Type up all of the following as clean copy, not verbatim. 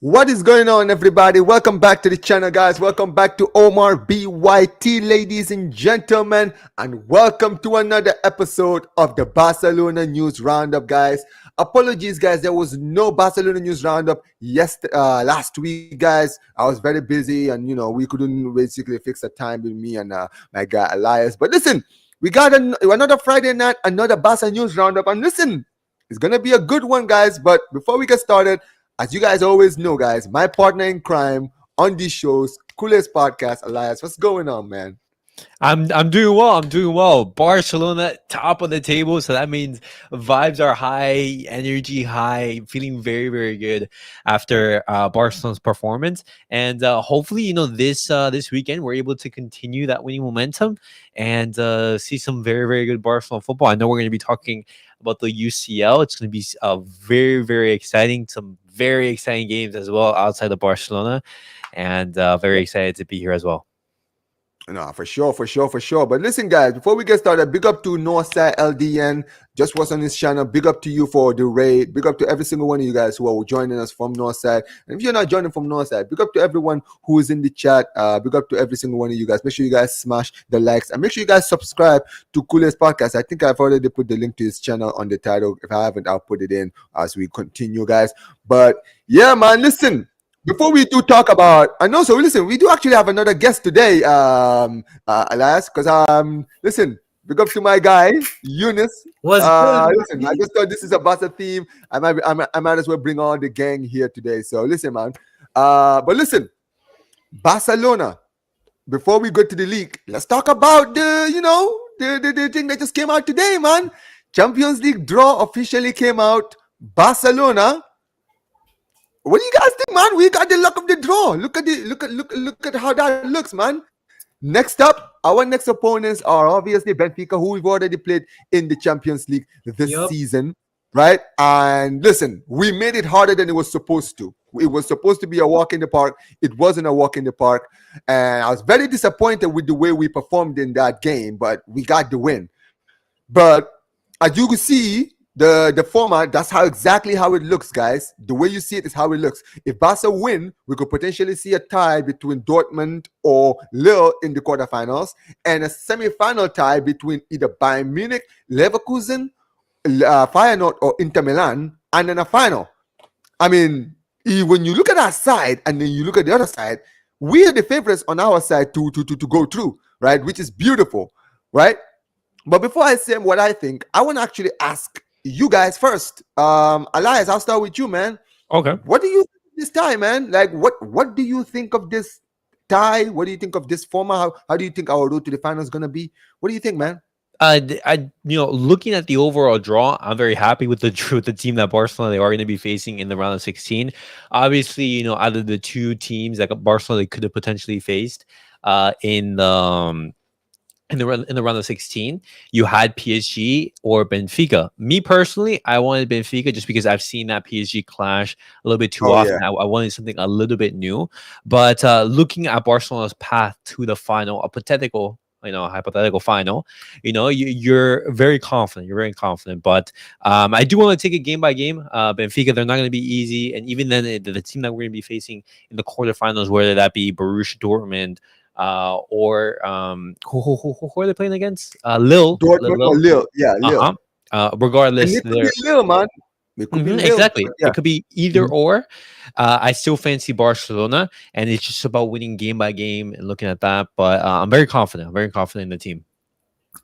What is going on, everybody? Welcome back to the channel, guys. Welcome back to Omar BYT, ladies and gentlemen, and welcome to another episode of the Barcelona News Roundup, guys. Apologies, guys. There was no Barcelona News Roundup last week, guys. I was very busy, and we couldn't basically fix the time with me and my guy Elias. But listen, we got another Friday night, another Barca News Roundup, and listen, it's gonna be a good one, guys. But before we get started, as you guys always know, guys, my partner in crime on these shows, Coolest Podcast, Elias. What's going on, man? I'm doing well. I'm doing well. Barcelona top of the table, so that means vibes are high, energy high, feeling very very good after Barcelona's performance, and hopefully this weekend we're able to continue that winning momentum and see some very very good Barcelona football. I know we're going to be talking about the UCL. It's going to be very very exciting. Some very exciting games as well outside of Barcelona, and very excited to be here as well. No, for sure, for sure, for sure. But listen, guys, before we get started, big up to Northside LDN. Just was on his channel. Big up to you for the raid. Big up to every single one of you guys who are joining us from Northside. And if you're not joining from Northside, big up to everyone who is in the chat. Big up to every single one of you guys. Make sure you guys smash the likes and make sure you guys subscribe to Coolest Podcast. I think I've already put the link to his channel on the title. If I haven't, I'll put it in as we continue, guys. But yeah, man, listen. Before we do talk about, and also listen, we do actually have another guest today, Elias, because listen, big up to my guy Eunice. What's good? Listen, I just thought this is a Barca theme. I might as well bring all the gang here today. So listen, man. But listen, Barcelona. Before we go to the league, let's talk about the thing that just came out today, man. Champions League draw officially came out. Barcelona. What do you guys think, man? We got the luck of the draw. Look at how that looks, man. Next up, our next opponents are obviously Benfica, who we've already played in the Champions League this season, right? And listen, we made it harder than it was supposed to. It was supposed to be a walk in the park. It wasn't a walk in the park. And I was very disappointed with the way we performed in that game, but we got the win. But as you can see, the format, that's exactly how it looks, guys. The way you see it is how it looks. If Barca win, we could potentially see a tie between Dortmund or Lille in the quarterfinals, and a semi-final tie between either Bayern Munich, Leverkusen, Feyenoord, or Inter Milan, and then a final. I mean, when you look at our side and then you look at the other side, we are the favorites on our side to go through, right? Which is beautiful, right? But before I say what I think, I want to actually ask you guys first. Elias, I'll start with you, man. Okay. What do you think of this tie, man? Like, what do you think of this tie? What do you think of this format? How do you think our road to the final is gonna be? What do you think, man? Looking at the overall draw, I'm very happy with the team that Barcelona they are going to be facing in the round of 16. Obviously, out of the two teams that Barcelona they could have potentially faced in the round of 16, you had PSG or Benfica. Me personally, I wanted Benfica just because I've seen that PSG clash a little bit too often. Yeah. I wanted something a little bit new. But looking at Barcelona's path to the final, a hypothetical final, you're very confident. You're very confident. But I do want to take it game by game. Benfica, they're not going to be easy. And even then, the team that we're going to be facing in the quarterfinals, whether that be Borussia Dortmund, or who are they playing against? Lille. Lille. Yeah, Lille. Regardless, they're Lille, man. Exactly. Yeah. It could be either or. I still fancy Barcelona, and it's just about winning game by game and looking at that. But I'm very confident. I'm very confident in the team.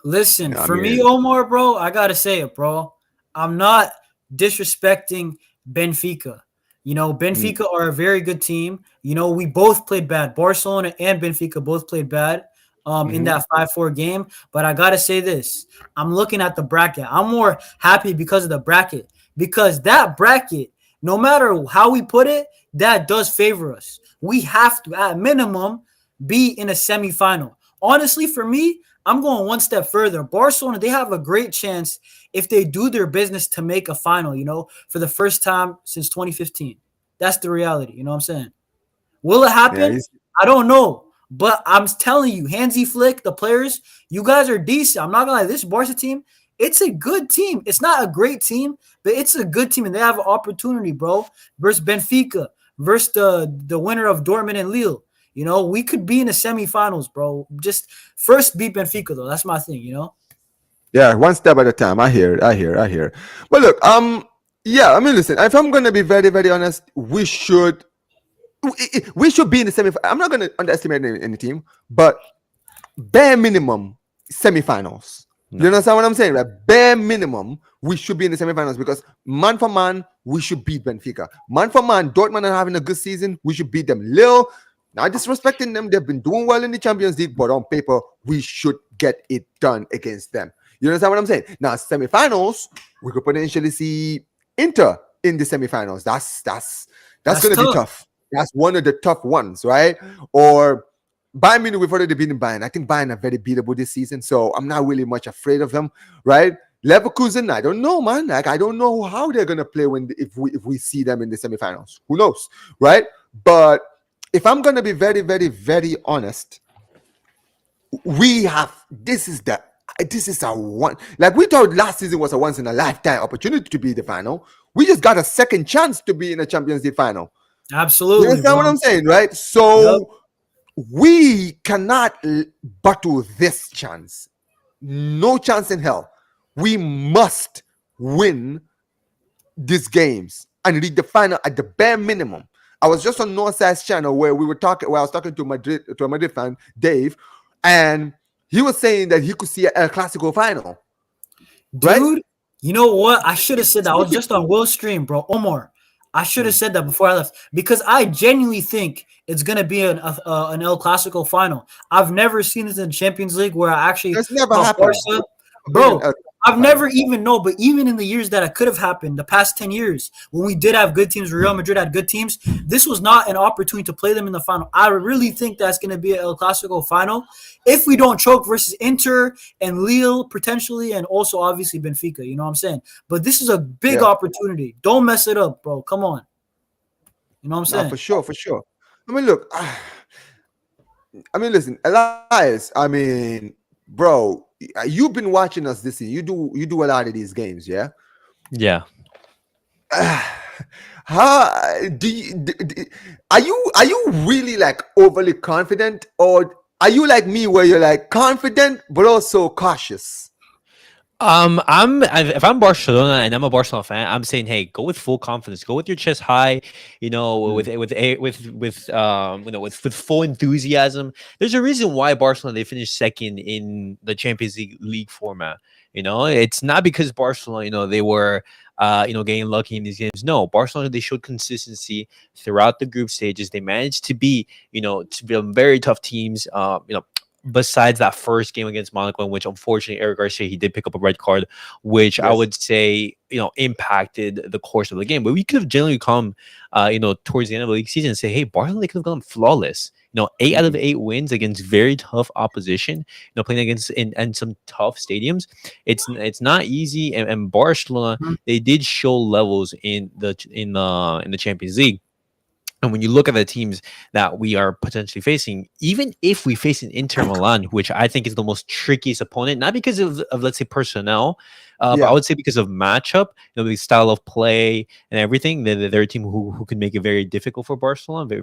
Listen, for me, Omar, bro, I gotta say it, bro. I'm not disrespecting Benfica. Benfica are a very good team. We both played bad. Barcelona and Benfica both played bad in that 5-4 game. But I got to say this. I'm looking at the bracket. I'm more happy because of the bracket. Because that bracket, no matter how we put it, that does favor us. We have to, at minimum, be in a semifinal. Honestly, for me, I'm going one step further. Barcelona, they have a great chance if they do their business to make a final, for the first time since 2015. That's the reality. You know what I'm saying? Will it happen? Yeah, I don't know. But I'm telling you, Hansi Flick, the players, you guys are decent. I'm not going to lie. This Barca team, it's a good team. It's not a great team, but it's a good team, and they have an opportunity, bro, versus Benfica, versus the winner of Dortmund and Lille. You know, we could be in the semifinals, bro. Just first beat Benfica, though. That's my thing, you know? Yeah, one step at a time. I hear it. I hear it. I hear it. But look, yeah, I mean, listen, if I'm gonna be very, very honest, we should be in the semifinals. I'm not gonna underestimate any team, but bare minimum semifinals. You understand what I'm saying? Right? Bare minimum, we should be in the semifinals because man for man, we should beat Benfica. Man for man, Dortmund are having a good season. We should beat them. Lille, not disrespecting them, they've been doing well in the Champions League, but on paper, we should get it done against them. You understand what I'm saying? Now, semifinals, we could potentially see Inter in the semifinals. That's going to be tough. That's one of the tough ones, right? Or Bayern Munich, we've already beaten Bayern. I think Bayern are very beatable this season, so I'm not really much afraid of them, right? Leverkusen, I don't know, man. Like, I don't know how they're gonna play if we see them in the semifinals. Who knows, right? But if I'm gonna be very, very, very honest, this is a one. Like we thought last season was a once in a lifetime opportunity to be the final. We just got a second chance to be in a Champions League final. Absolutely. You understand what I'm saying, right? So we cannot bottle this chance. No chance in hell. We must win these games and reach the final at the bare minimum. I was just on Northside's channel where I was talking to a Madrid fan, Dave, and he was saying that he could see a Clasico final. Dude, right? You know what? I should have said that. I was just on Will's stream, bro. Omar. I should have said that before I left because I genuinely think it's going to be an El Clasico final. I've never seen this in the Champions League where I actually That's never happened. Bro, I've never even known, but even in the years that it could have happened, the past 10 years, when we did have good teams, Real Madrid had good teams, this was not an opportunity to play them in the final. I really think that's going to be an El Clasico final if we don't choke versus Inter and Lille potentially, and also obviously Benfica, you know what I'm saying? But this is a big opportunity. Don't mess it up, bro. Come on. You know what I'm saying? No, for sure. I mean, look, listen, Elias, bro, you've been watching us this year. You do a lot of these games, yeah? Yeah. How are you really like overly confident, or are you like me where you're like confident but also cautious? If I'm Barcelona and I'm a Barcelona fan, I'm saying, hey, go with full confidence, go with your chest high, with full enthusiasm. There's a reason why Barcelona they finished second in the Champions League format. It's not because Barcelona, they were getting lucky in these games. No, Barcelona, they showed consistency throughout the group stages. They managed to be very tough teams. Besides that first game against Monaco, in which unfortunately Eric Garcia he did pick up a red card, which I would say impacted the course of the game. But we could have generally come towards the end of the league season and say, hey, Barcelona they could have gone flawless. 8 out of 8 wins against very tough opposition. Playing against in some tough stadiums. It's not easy, and Barcelona they did show levels in the Champions League. And when you look at the teams that we are potentially facing, even if we face an Inter Milan, which I think is the most trickiest opponent, not because of let's say personnel, but I would say because of matchup, the style of play and everything, they're a team who can make it very difficult for Barcelona,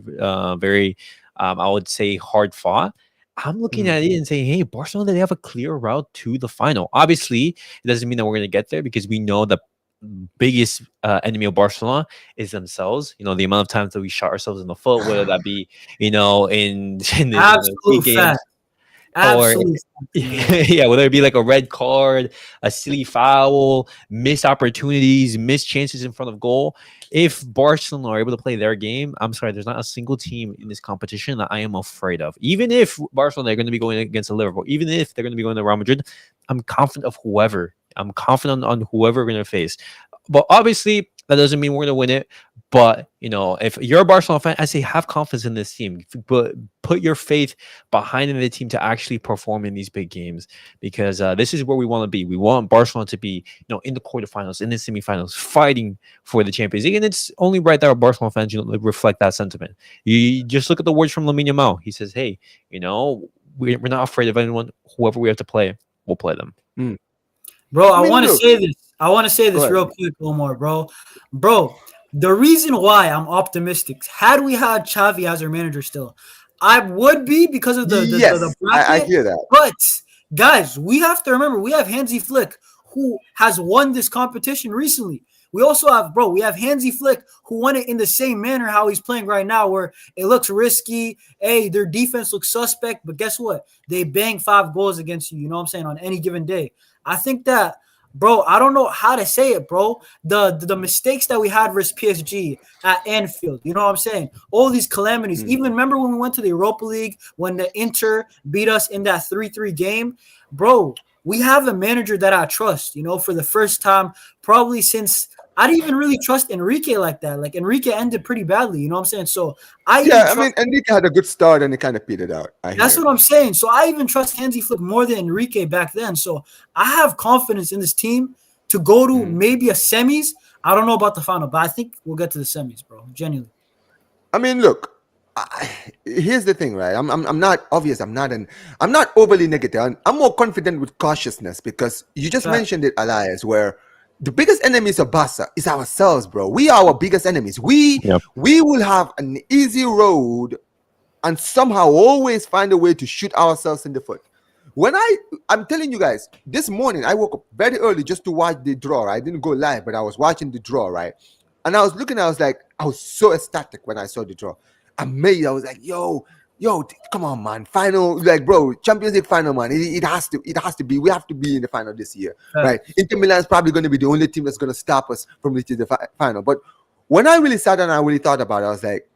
very I would say hard fought. I'm looking at it and saying, hey, Barcelona, they have a clear route to the final. Obviously, it doesn't mean that we're going to get there because we know that biggest enemy of Barcelona is themselves. The amount of times that we shot ourselves in the foot, whether that be in the games, or whether it be like a red card, a silly foul, missed opportunities, missed chances in front of goal. If Barcelona are able to play their game, I'm sorry, there's not a single team in this competition that I am afraid of. Even if Barcelona are going to be going against a Liverpool, even if they're going to be going to Real Madrid, I'm confident on whoever we're going to face. But obviously, that doesn't mean we're going to win it. But, if you're a Barcelona fan, I say have confidence in this team. But put your faith behind the team to actually perform in these big games. Because this is where we want to be. We want Barcelona to be, in the quarterfinals, in the semifinals, fighting for the Champions League. And it's only right that our Barcelona fans reflect that sentiment. You just look at the words from Lamine Yamal. He says, hey, we're not afraid of anyone. Whoever we have to play, we'll play them. Bro, I want to say this. I want to say this real quick, Omar, bro. The reason why I'm optimistic, had we had Xavi as our manager still, I would be because of the Yes, I bracket. hear that. But guys, we have to remember we have Hansi Flick who has won this competition recently. We also have, bro, we have Hansi Flick who won it in the same manner how he's playing right now, where it looks risky. Hey, their defense looks suspect, but guess what? They bang 5 goals against you. You know what I'm saying? On any given day, I think that. Bro, I don't know how to say it, bro. The mistakes that we had versus PSG at Anfield, you know what I'm saying? All these calamities. Even remember when we went to the Europa League when the Inter beat us in that 3-3 game? Bro, we have a manager that I trust, you know, for the first time probably since I didn't even really trust Enrique like that. Like Enrique ended pretty badly, you know what I'm saying? So I even Yeah, I mean, Enrique had a good start and it kind of petered out. that's what I'm saying. So I even trust Hansi Flick more than Enrique back then. So I have confidence in this team to go to maybe a semis. I don't know about the final, but I think we'll get to the semis, bro. Genuinely. I mean, look, here's the thing, right? I'm not obvious. I'm not overly negative. I'm more confident with cautiousness because you just mentioned it, Elias, where the biggest enemies of Barca is ourselves, bro. We are our biggest enemies. We will have an easy road and somehow always find a way to shoot ourselves in the foot. When I'm telling you guys, this morning I woke up very early just to watch the draw. Right? I didn't go live, but I was watching the draw, right? And I was looking, I was so ecstatic when I saw the draw. Amazed. I was like, yo, come on, man. Final, like, bro, Champions League final, man. It has to be. We have to be in the final this year, right? Inter Milan is probably going to be the only team that's going to stop us from reaching the final. But when I really sat down and I really thought about it, I was like,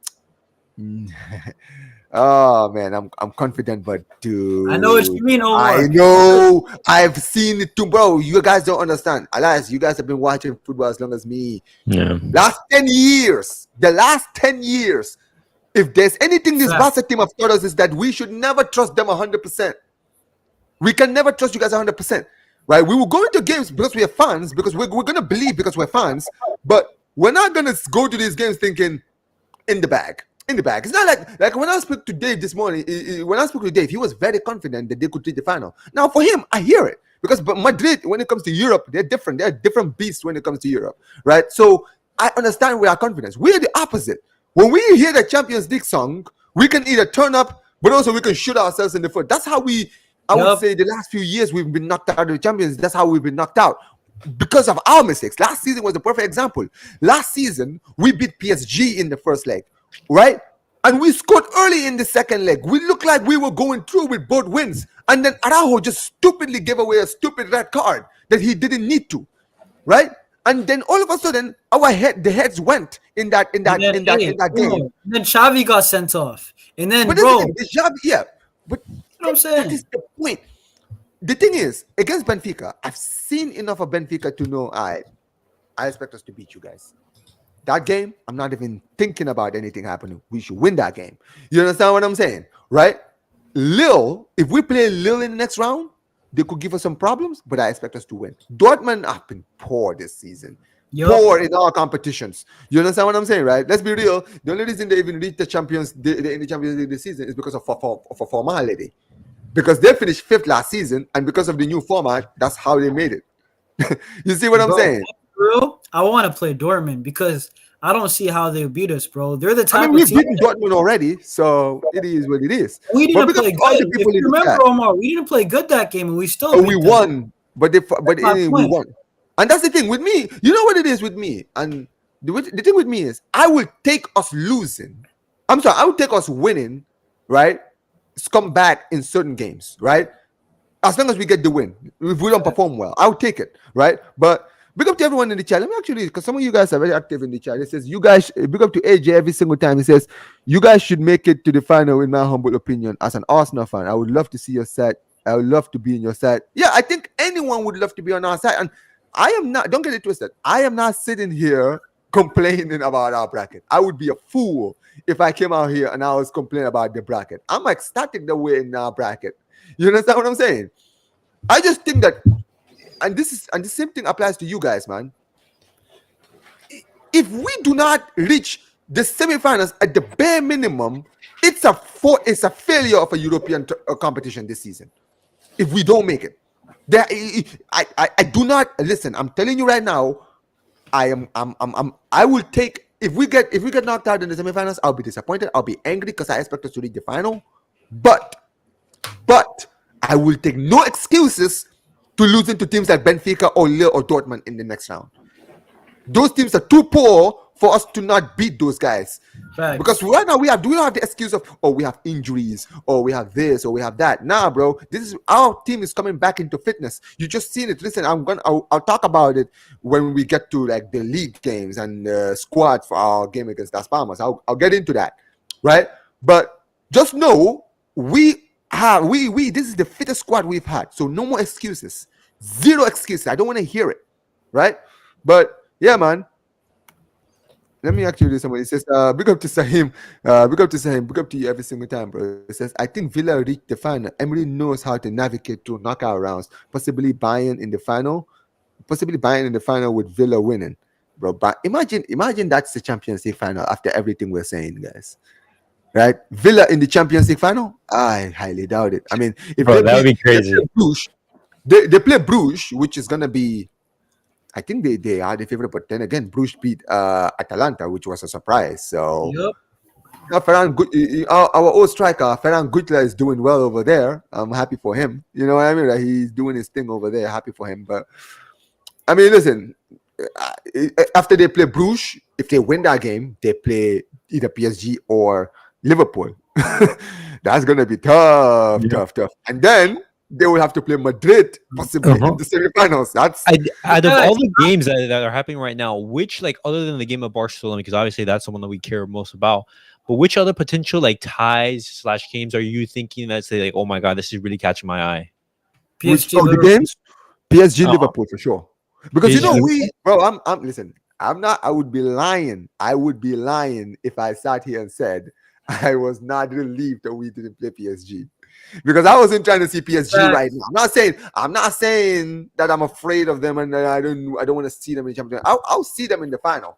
oh man, I'm confident, but dude, I know what you mean, Omar. I know, I've seen it too, bro. You guys don't understand. Elias, you guys have been watching football as long as me. Yeah. The last 10 years, if there's anything this Barca team have taught us is that we should never trust them 100%. We can never trust you guys 100%, right? We will go into games because we are fans, because we're going to believe because we're fans, but we're not going to go to these games thinking in the bag. It's not like when I spoke to Dave this morning, when I spoke to Dave, he was very confident that they could reach the final. Now, for him, I hear it because Madrid, when it comes to Europe, they're different. They're different beasts when it comes to Europe, right? So I understand where our confidence. We're the opposite. When we hear the Champions League song, we can either turn up, but also we can shoot ourselves in the foot. That's how I would say the last few years we've been knocked out of the Champions. That's how we've been knocked out because of our mistakes. Last season was a perfect example. Last season, we beat PSG in the first leg. Right? And we scored early in the second leg. We looked like we were going through with both wins. And then Araujo just stupidly gave away a stupid red card that he didn't need to. Right? And then all of a sudden, the heads went in that game. And then Xavi got sent off. And then, but bro. But you know what I'm saying? That is the point. The thing is, against Benfica, I've seen enough of Benfica to know I expect us to beat you guys. That game, I'm not even thinking about anything happening. We should win that game. You understand what I'm saying? Right? Lille, if we play Lille in the next round, they could give us some problems, but I expect us to win. Dortmund have been poor this season. Poor in all competitions. You understand what I'm saying, right? Let's be real. The only reason they even reached the Champions League this season is because of a formality. Because they finished 5th last season, and because of the new format, that's how they made it. You see what I'm saying? Bro, I want to play Dortmund because I don't see how they beat us, bro. They're the type we've beaten Dortmund already, so it is what it is. We didn't play good. If you remember, Omar, we didn't play good that game, and we still we won. But we won. And that's the thing with me. You know what it is with me? And the thing with me is I will take us losing. I will take us winning, right? Come back in certain games, right? As long as we get the win. If we don't perform well, I'll take it, right? But big up to everyone in the chat. Let me actually, because some of you guys are very active in the chat. It says, you guys, big up to AJ every single time. It says, you guys should make it to the final, in my humble opinion. As an Arsenal fan, I would love to see your side. I would love to be in your side. Yeah, I think anyone would love to be on our side. And I am not, don't get it twisted. I am not sitting here complaining about our bracket. I would be a fool if I came out here and I was complaining about the bracket. I'm ecstatic that we're in our bracket. You understand what I'm saying? I just think that, and the same thing applies to you guys, man. If we do not reach the semifinals at the bare minimum, it's a failure of a European competition this season. If we don't make it, I do not listen. I'm telling you right now, I will take if we get knocked out in the semifinals, I'll be disappointed. I'll be angry because I expect us to reach the final. But I will take no excuses to losing to teams like Benfica or Lille or Dortmund in the next round. Those teams are too poor for us to not beat those guys. Facts. Because right now we don't have the excuse of, oh, we have injuries, or we have this, or we have that. Nah, bro, our team is coming back into fitness. You just seen it. Listen, I'll talk about it when we get to like the league games and squad for our game against Las Palmas. I'll get into that, right? But just know this is the fittest squad we've had. So no more excuses. Zero excuses. I don't want to hear it, right? But yeah, man. Let me actually do somebody. It says, big up to Sahim. Big up to Sahim. Big up to you every single time, bro. It says, I think Villa reached the final. Emery knows how to navigate through knockout rounds. Possibly Bayern in the final with Villa winning, bro. But imagine that's the Champions League final after everything we're saying, guys. Right? Villa in the Champions League final? I highly doubt it. I mean, if that would be crazy. They play Bruges, which is gonna be, I think they are the favorite, but then again, Bruges beat Atalanta, which was a surprise. So, our old striker Ferran Gutla is doing well over there. I'm happy for him. You know what I mean? Like, he's doing his thing over there. Happy for him. But I mean, listen. After they play Bruges, if they win that game, they play either PSG or Liverpool. That's gonna be tough. And then they will have to play Madrid possibly in the semifinals. That's out of all the games that are happening right now, which, like, other than the game of Barcelona, because obviously that's the one that we care most about, but which other potential like ties / games are you thinking that say like, oh my god, this is really catching my eye? PSG the games, PSG Liverpool for sure. Because PSG. I would be lying. I would be lying if I sat here and said I was not relieved that we didn't play PSG. Because I wasn't trying to see PSG right now. I'm not saying that I'm afraid of them and that I don't want to see them in the Champions League. I'll see them in the final.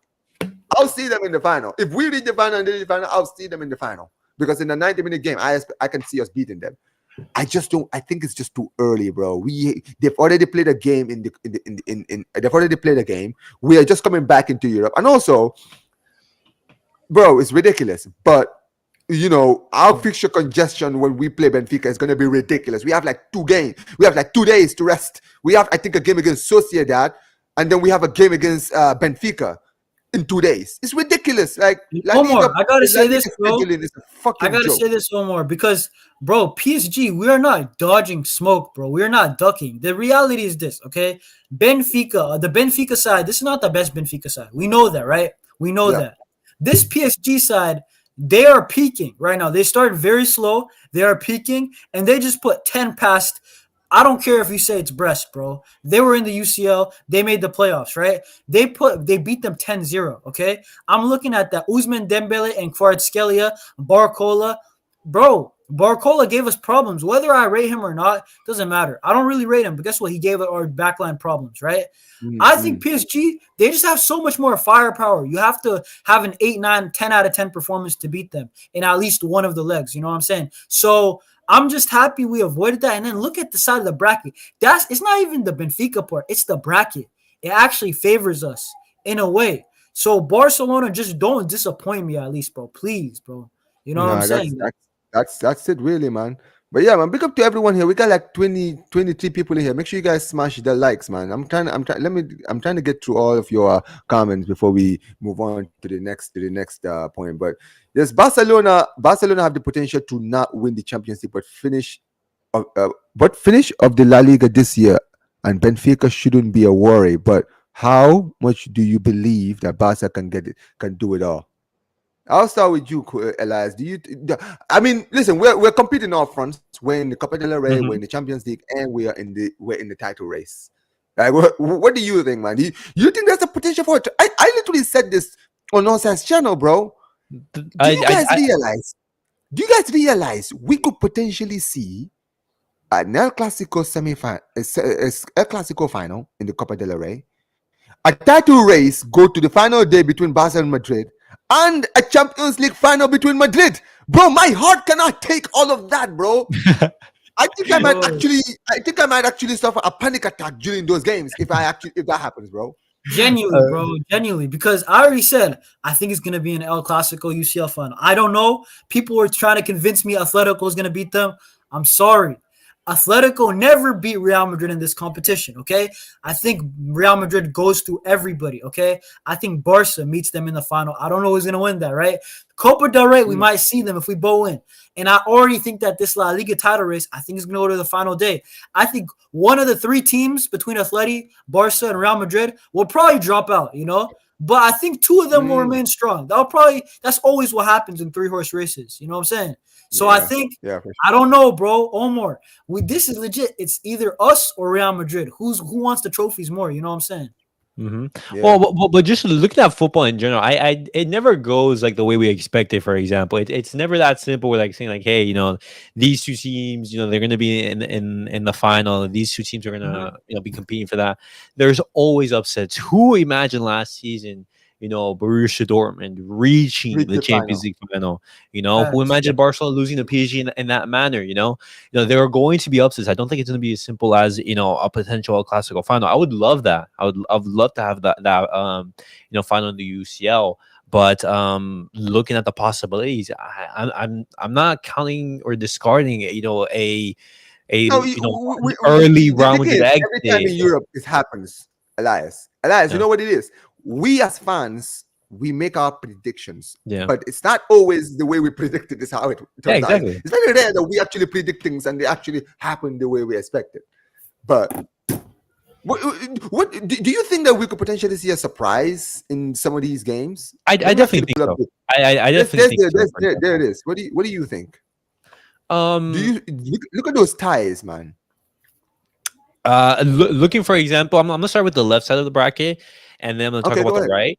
I'll see them in the final. If we reach the final and they reach the final, I'll see them in the final. Because in the 90-minute game, I can see us beating them. I think it's just too early, bro. They've already played a game they've already played a game. We are just coming back into Europe. And also, bro, it's ridiculous. But our fixture congestion when we play Benfica is going to be ridiculous. We have like 2 games. We have like 2 days to rest. We have, I think, a game against Sociedad, and then we have a game against Benfica in 2 days. It's ridiculous. Like, Omar, I gotta say this, bro. I gotta say this, Omar, because, bro, PSG, we are not dodging smoke, bro. We are not ducking. The reality is this, okay? Benfica, the Benfica side, this is not the best Benfica side. We know that, right? We know that. This PSG side, they are peaking right now. They started very slow. They are peaking, and they just put 10 past. I don't care if you say it's Brest, bro. They were in the UCL. They made the playoffs, right? They beat them 10-0, okay? I'm looking at that. Ousmane Dembele and Kvaratskhelia, Barcola. Bro, Barcola gave us problems. Whether I rate him or not, doesn't matter. I don't really rate him, but guess what? He gave our backline problems, right? I think PSG, they just have so much more firepower. You have to have an 8, 9, 10 out of 10 performance to beat them in at least one of the legs. You know what I'm saying? So I'm just happy we avoided that. And then look at the side of the bracket. It's not even the Benfica part. It's the bracket. It actually favors us in a way. So Barcelona, just don't disappoint me at least, bro. Please, bro. You know what I'm saying? That's it, really, man. But yeah, man, big up to everyone here. We got like 23 people in here. Make sure you guys smash the likes, man. I'm trying to get through all of your comments before we move on to the next point. But yes, Barcelona have the potential to not win the Champions League, but finish of the La Liga this year, and Benfica shouldn't be a worry. But how much do you believe that Barca can do it all? I'll start with you, Elias. I mean, listen, we're competing all fronts. We're in the Copa del Rey, we're in the Champions League, and we're in the title race. Like, what do you think, man? Do you think there's a potential for it? I literally said this on Northside's channel, bro. Do you guys realize we could potentially see an El Clasico El Clasico final in the Copa del Rey, a title race go to the final day between Barca and Madrid, and a Champions League final between Madrid? Bro, my heart cannot take all of that, bro. I think I might actually suffer a panic attack during those games if that happens, bro. Genuinely, bro. Genuinely. Because I already said I think it's gonna be an El Clasico UCL final. I don't know. People were trying to convince me Atletico is gonna beat them. I'm sorry. Atletico never beat Real Madrid in this competition, okay? I think Real Madrid goes through everybody, okay? I think Barca meets them in the final. I don't know who's going to win that, right? Copa del Rey, we might see them if we both win. And I already think that this La Liga title race, I think is going to go to the final day. I think one of the three teams between Atleti, Barca, and Real Madrid will probably drop out, you know? But I think two of them will remain strong. That's always what happens in three-horse races. You know what I'm saying? So I think, for sure. I don't know, bro. Omar, this is legit. It's either us or Real Madrid. Who wants the trophies more? You know what I'm saying? Mm-hmm. Well, just looking at football in general, it never goes like the way we expect it. For example, it's never that simple. We're like saying like, hey, these two teams, they're going to be in the final. These two teams are going to be competing for that. There's always upsets. Who imagined last season? Borussia Dortmund reaching the Champions League final. Who imagined Barcelona losing to PSG in that manner? There are going to be upsets. I don't think it's going to be as simple as a potential Clasico final. I would love that. I'd love to have that final in the UCL. But looking at the possibilities, I'm not counting or discarding early Real Madrid exit. Every time in Europe it happens, Elias, you know what it is? We as fans, we make our predictions, but it's not always the way we predicted is how it turns out. It's very rare that we actually predict things and they actually happen the way we expected. But what do you think that we could potentially see a surprise in some of these games? I definitely think so. I definitely think so. There it is. What do you think? Do you look at those ties, man? Looking for example, I'm gonna start with the left side of the bracket, and then I'm gonna talk about the right.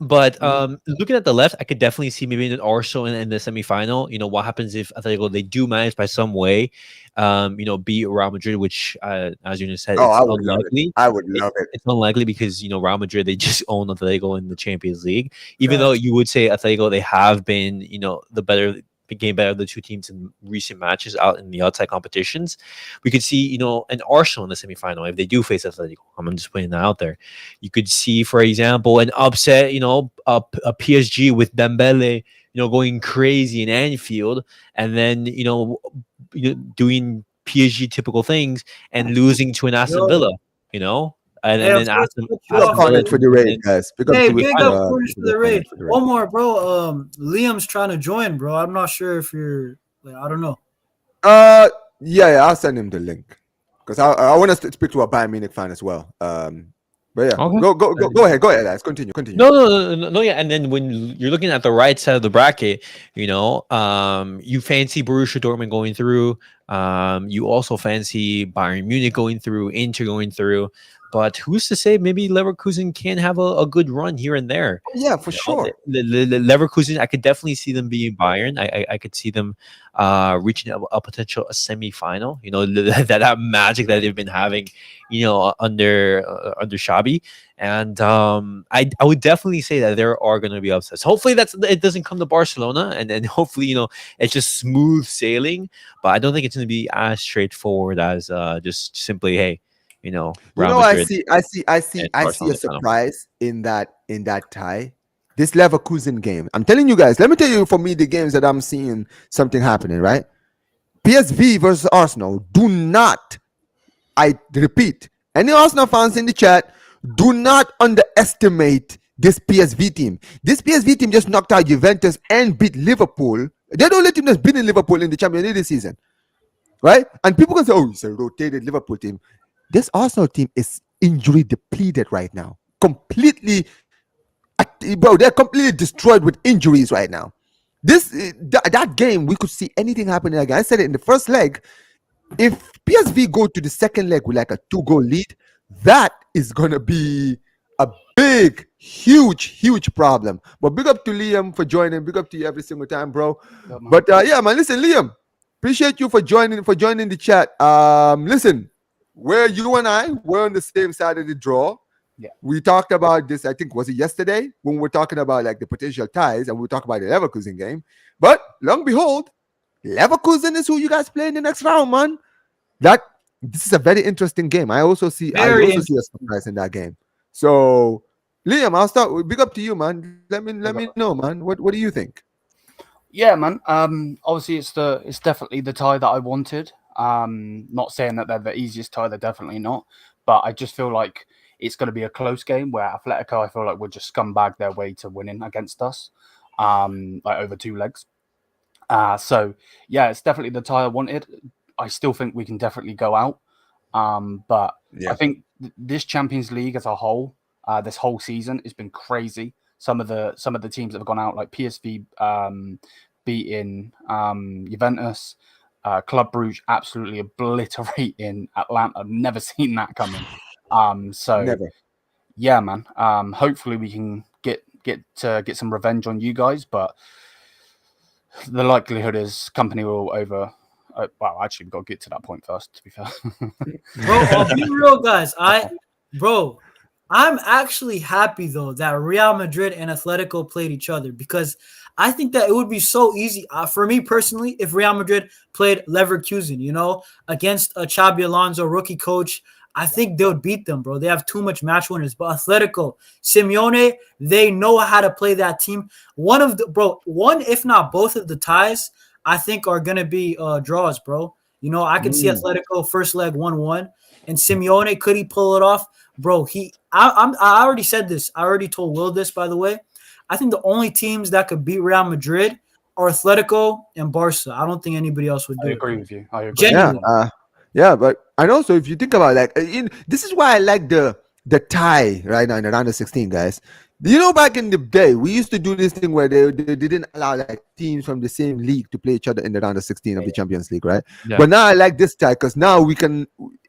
But looking at the left, I could definitely see maybe an Arsenal in the semifinal. What happens if Atletico they do manage by some way, beat Real Madrid, which as you just said, it's unlikely. I would love it. It's unlikely because Real Madrid they just own Atletico in the Champions League. Even though you would say Atletico they have been the game better of the two teams in recent matches out in the outside competitions. We could see, an Arsenal in the semifinal if they do face Atletico. I'm just putting that out there. You could see, for example, an upset, a PSG with Dembele, going crazy in Anfield, and then, doing PSG typical things and losing to an Aston Villa, And then Aston Villa for the raid, guys. Hey, big up for the raid. One more, bro. Liam's trying to join, bro. I'm not sure if you're. I don't know. Yeah, I'll send him the link because I want us to speak to a Bayern Munich fan as well. But yeah, okay. Go ahead, guys. Continue. No, yeah. And then when you're looking at the right side of the bracket, you fancy Borussia Dortmund going through. You also fancy Bayern Munich going through, Inter going through. But who's to say maybe Leverkusen can have a good run here and there? Yeah, for sure. Leverkusen, I could definitely see them being Bayern. I could see them reaching a potential semi-final. That magic that they've been having, under Xabi. And I would definitely say that there are going to be upsets. Hopefully it doesn't come to Barcelona, and then hopefully it's just smooth sailing. But I don't think it's going to be as straightforward as just simply hey. I see a surprise in that tie. This Leverkusen game. I'm telling you guys, let me tell you for me the games that I'm seeing something happening, right? PSV versus Arsenal. Do not, I repeat, any Arsenal fans in the chat, do not underestimate this PSV team. This PSV team just knocked out Juventus and beat Liverpool. They're the only team that's been in Liverpool in the Champions League this season. Right? And people can say, oh, it's a rotated Liverpool team. This Arsenal team is injury depleted right now. Completely, bro, they're completely destroyed with injuries right now. That game, we could see anything happening again. I said it in the first leg. If PSV go to the second leg with like a 2-goal lead, that is going to be a big, huge problem. But big up to Liam for joining. Big up to you every single time, bro. But yeah, man, listen, Liam, appreciate you for joining the chat. Listen, where you and I were on the same side of the draw. Yeah. We talked about this, I think, was it yesterday? When we were talking about like the potential ties and we talked about the Leverkusen game. But long behold, Leverkusen is who you guys play in the next round, man. This is a very interesting game. I also see a surprise in that game. So, Liam, I'll start. Big up to you, man. Let me know, man. What do you think? Yeah, man. Obviously, it's definitely the tie that I wanted. Not saying that they're the easiest tie; they're definitely not. But I just feel like it's going to be a close game where Atletico, I feel like, will just scumbag their way to winning against us, like over 2 legs. So yeah, it's definitely the tie I wanted. I still think we can definitely go out. But Yeah. I think this Champions League as a whole, this whole season, has been crazy. Some of the teams that have gone out, like PSV, beating Juventus, Club Brugge absolutely obliterating Atlanta. I've never seen that coming. So Never. yeah, man. Hopefully we can get some revenge on you guys, but the likelihood is company will over. Well, actually, we've got to get to that point first, to be fair. Bro, I'll be real, guys. I'm actually happy though that Real Madrid and Atletico played each other, because I think that it would be so easy for me personally if Real Madrid played Leverkusen, against a Xabi Alonso rookie coach. I think they would beat them, bro. They have too much match winners. But Atletico, Simeone, they know how to play that team. One, if not both of the ties, I think are gonna be draws, bro. I can see Atletico first leg 1-1, and Simeone, could he pull it off, bro? I already said this. I already told Will this, by the way. I think the only teams that could beat Real Madrid are Atletico and Barca. I don't think anybody else would do I it. agree with you. I agree. Genuinely. Yeah, but and also if you think about this is why I like the tie right now in the round of 16, guys. Back in the day, we used to do this thing where they didn't allow like teams from the same league to play each other in the round of 16 of the Champions League, right? Yeah. But now I like this tie because now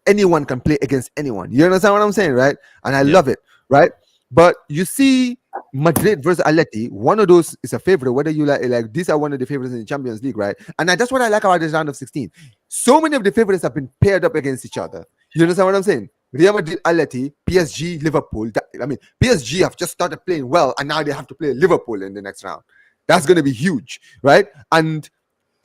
anyone can play against anyone. You understand what I'm saying, right? And I love it, right? But you see Madrid versus Atleti, one of those is a favorite, whether you like these are one of the favorites in the Champions League, right? And that's what I like about this round of 16. So many of the favorites have been paired up against each other. You understand what I'm saying? Real Madrid, Atleti, PSG, Liverpool. PSG have just started playing well, and now they have to play Liverpool in the next round. That's going to be huge, right? And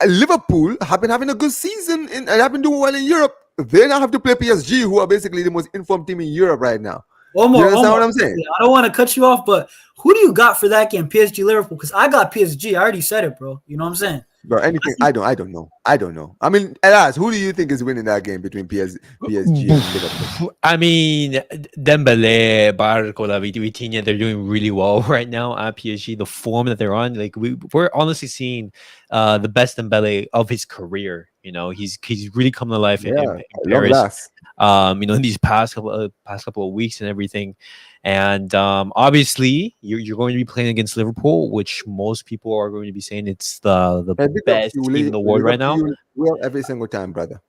Liverpool have been having a good season and have been doing well in Europe. They now have to play PSG, who are basically the most informed team in Europe right now. You understand what I'm saying? I don't want to cut you off, but who do you got for that game, PSG Liverpool? Because I got PSG. I already said it, bro. You know what I'm saying? Bro, anything? I don't know. I mean, Elas, who do you think is winning that game between PSG and Liverpool? I mean, Dembele, Barcola, Vitinha, they're doing really well right now at PSG. The form that they're on, like we're honestly seeing the best Dembele of his career. He's really come to life in Paris. In these past couple of weeks and everything. And obviously, you're going to be playing against Liverpool, which most people are going to be saying it's the best team in the world right now. Well, every single time, brother.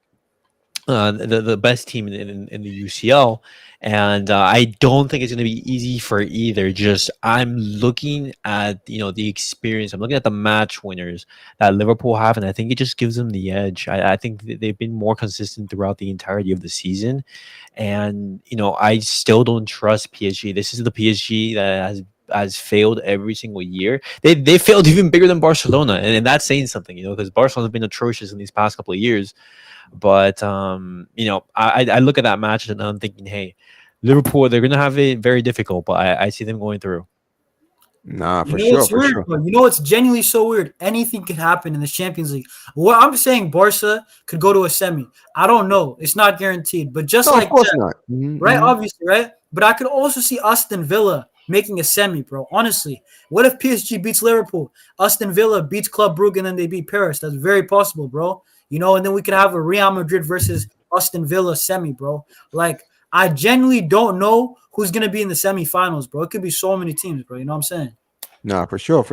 The best team in the UCL, and I don't think it's going to be easy for either. Just I'm looking at the experience. I'm looking at the match winners that Liverpool have, and I think it just gives them the edge. I think they've been more consistent throughout the entirety of the season, and I still don't trust PSG. This is the PSG that has failed every single year. They failed even bigger than Barcelona, and that's saying something, because Barcelona has been atrocious in these past couple of years. But I look at that match and I'm thinking, hey, Liverpool, they're gonna have it very difficult, but I see them going through. Nah, for sure. You know what's genuinely so weird? Anything could happen in the Champions League. Well, I'm saying Barca could go to a semi. I don't know. It's not guaranteed. But just like of course that, not. Mm-hmm. Right? Obviously, right? But I could also see Aston Villa making a semi, bro. Honestly, what if PSG beats Liverpool? Aston Villa beats Club Brugge and then they beat Paris. That's very possible, bro. And then we could have a Real Madrid versus Aston Villa semi, bro. Like, I genuinely don't know who's going to be in the semifinals, bro. It could be so many teams, bro. You know what I'm saying? Nah, for sure. But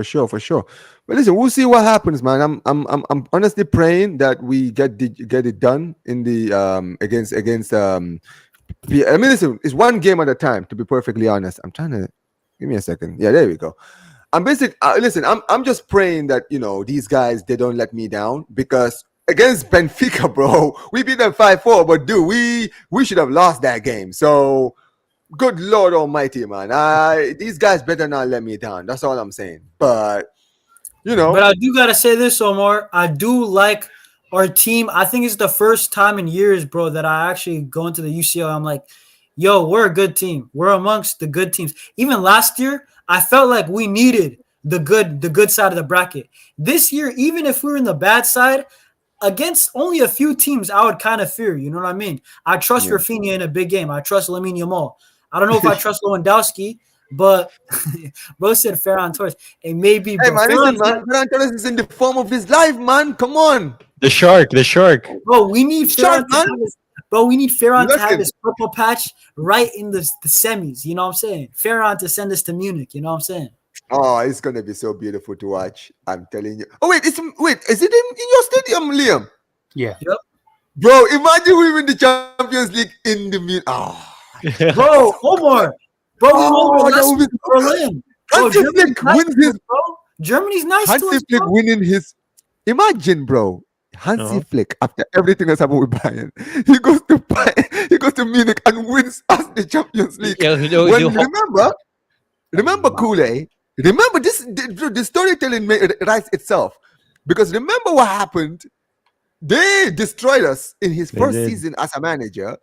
listen, we'll see what happens, man. I'm honestly praying that we get it done in the against I mean, listen, it's one game at a time. To be perfectly honest, I'm trying to give me a second. Yeah, there we go. Listen, I'm just praying that these guys, they don't let me down, because against Benfica, bro, we beat them 5-4, but dude, we should have lost that game. So good Lord Almighty, man. These guys better not let me down. That's all I'm saying. But But I do gotta say this, Omar. I do like our team. I think it's the first time in years, bro, that I actually go into the UCL. I'm like, yo, we're a good team. We're amongst the good teams. Even last year, I felt like we needed the good side of the bracket. This year, even if we were in the bad side, against only a few teams, I would kind of fear. You know what I mean? I trust Yeah. Rafinha in a big game. I trust Lamine Yamal. I don't know if I trust Lewandowski, but bro said Ferran Torres. It may be, Hey bro. man, listen, man. Ferran Torres is in the form of his life, man. Come on, The shark. Bro, we need Sharp, Ferran to man. have his, bro. We need Ferran to have Listen. his purple patch right in the semis. You know what I'm saying? Ferran to send us to Munich. You know what I'm saying? Oh, it's gonna be so beautiful to watch. I'm telling you. Oh wait, is it in your stadium, Liam? Yeah. Yep. Bro, imagine we win the Champions League in the Bro, Omar. Bro, we Oh, won that last would be week in Berlin. Bro, Hansi Germany's Flick nice wins to his us, bro. Germany's nice to Hansi us, Flick bro. winning his. Imagine, bro. Hansi Uh-huh. Flick, after everything that's happened with Bayern, he goes to Munich and wins us the Champions League. Yeah, Remember, Kool-Aid. Remember this. The storytelling writes itself, because remember what happened. They destroyed us in his They first did. season as a manager.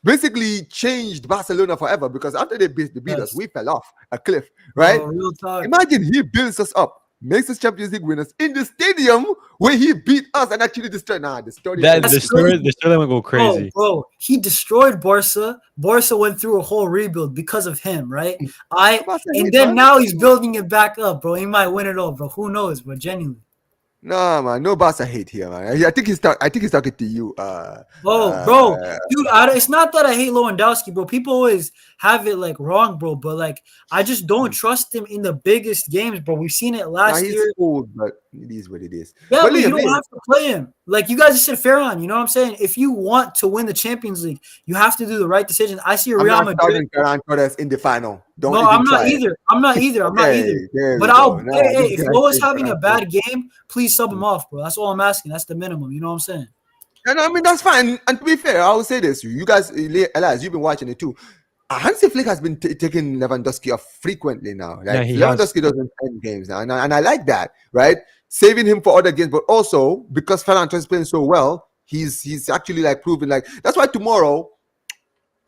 Basically changed Barcelona forever, because after they beat us, Yes. we fell off a cliff, right? Bro, real talk. Imagine he builds us up, makes us Champions League winners in the stadium where he beat us and actually destroyed. Nah, the story. the That's story would go crazy. Bro, he destroyed Barca. Barca went through a whole rebuild because of him, right? Barca And hate, then man. now he's building it back up, bro. He might win it all, bro. Who knows, bro? Genuinely. No, man, no Barca hate here, man. I think he's talking to you. Bro, dude, it's not that I hate Lewandowski, bro. People always have it like wrong, bro. But like, I just don't trust him in the biggest games, bro. We've seen it last he's year. old, but it is what it is. Yeah, But but you Liam, don't have to play him. Like you guys just said, Ferran. You know what I'm saying? If you want to win the Champions League, you have to do the right decision. I see I'm Real not Madrid. starting Ferran Torres in the final. Don't No, even I'm not try it. either. I'm not either. I'm not Okay, either. there we But go. Nah, hey, this if guy Loa's said having a Ferran bad game, please sub him off, bro. That's all I'm asking. That's the minimum. You know what I'm saying? And I mean, that's fine. And to be fair, I will say this: you guys, Elias, you've been watching it too. Hansi Flick has been taking Lewandowski off frequently now. Like Yeah, he has. Lewandowski doesn't end games now, and I like that, right? Saving him for other games, but also because Ferran Torres is playing so well, he's actually like proving like that's why tomorrow.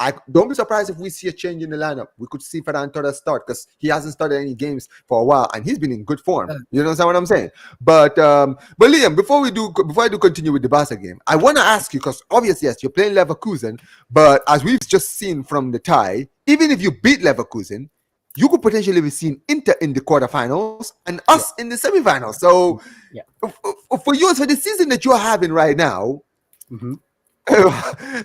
I don't be surprised if we see a change in the lineup. We could see Ferran Torres start because he hasn't started any games for a while and he's been in good form. You understand what I'm saying? But Liam, before I do continue with the Barca game, I want to ask you, because obviously yes, you're playing Leverkusen, but as we've just seen from the tie, even if you beat Leverkusen, you could potentially be seeing Inter in the quarterfinals and us in the semifinals. So for you, for the season that you're having right now. Mm-hmm.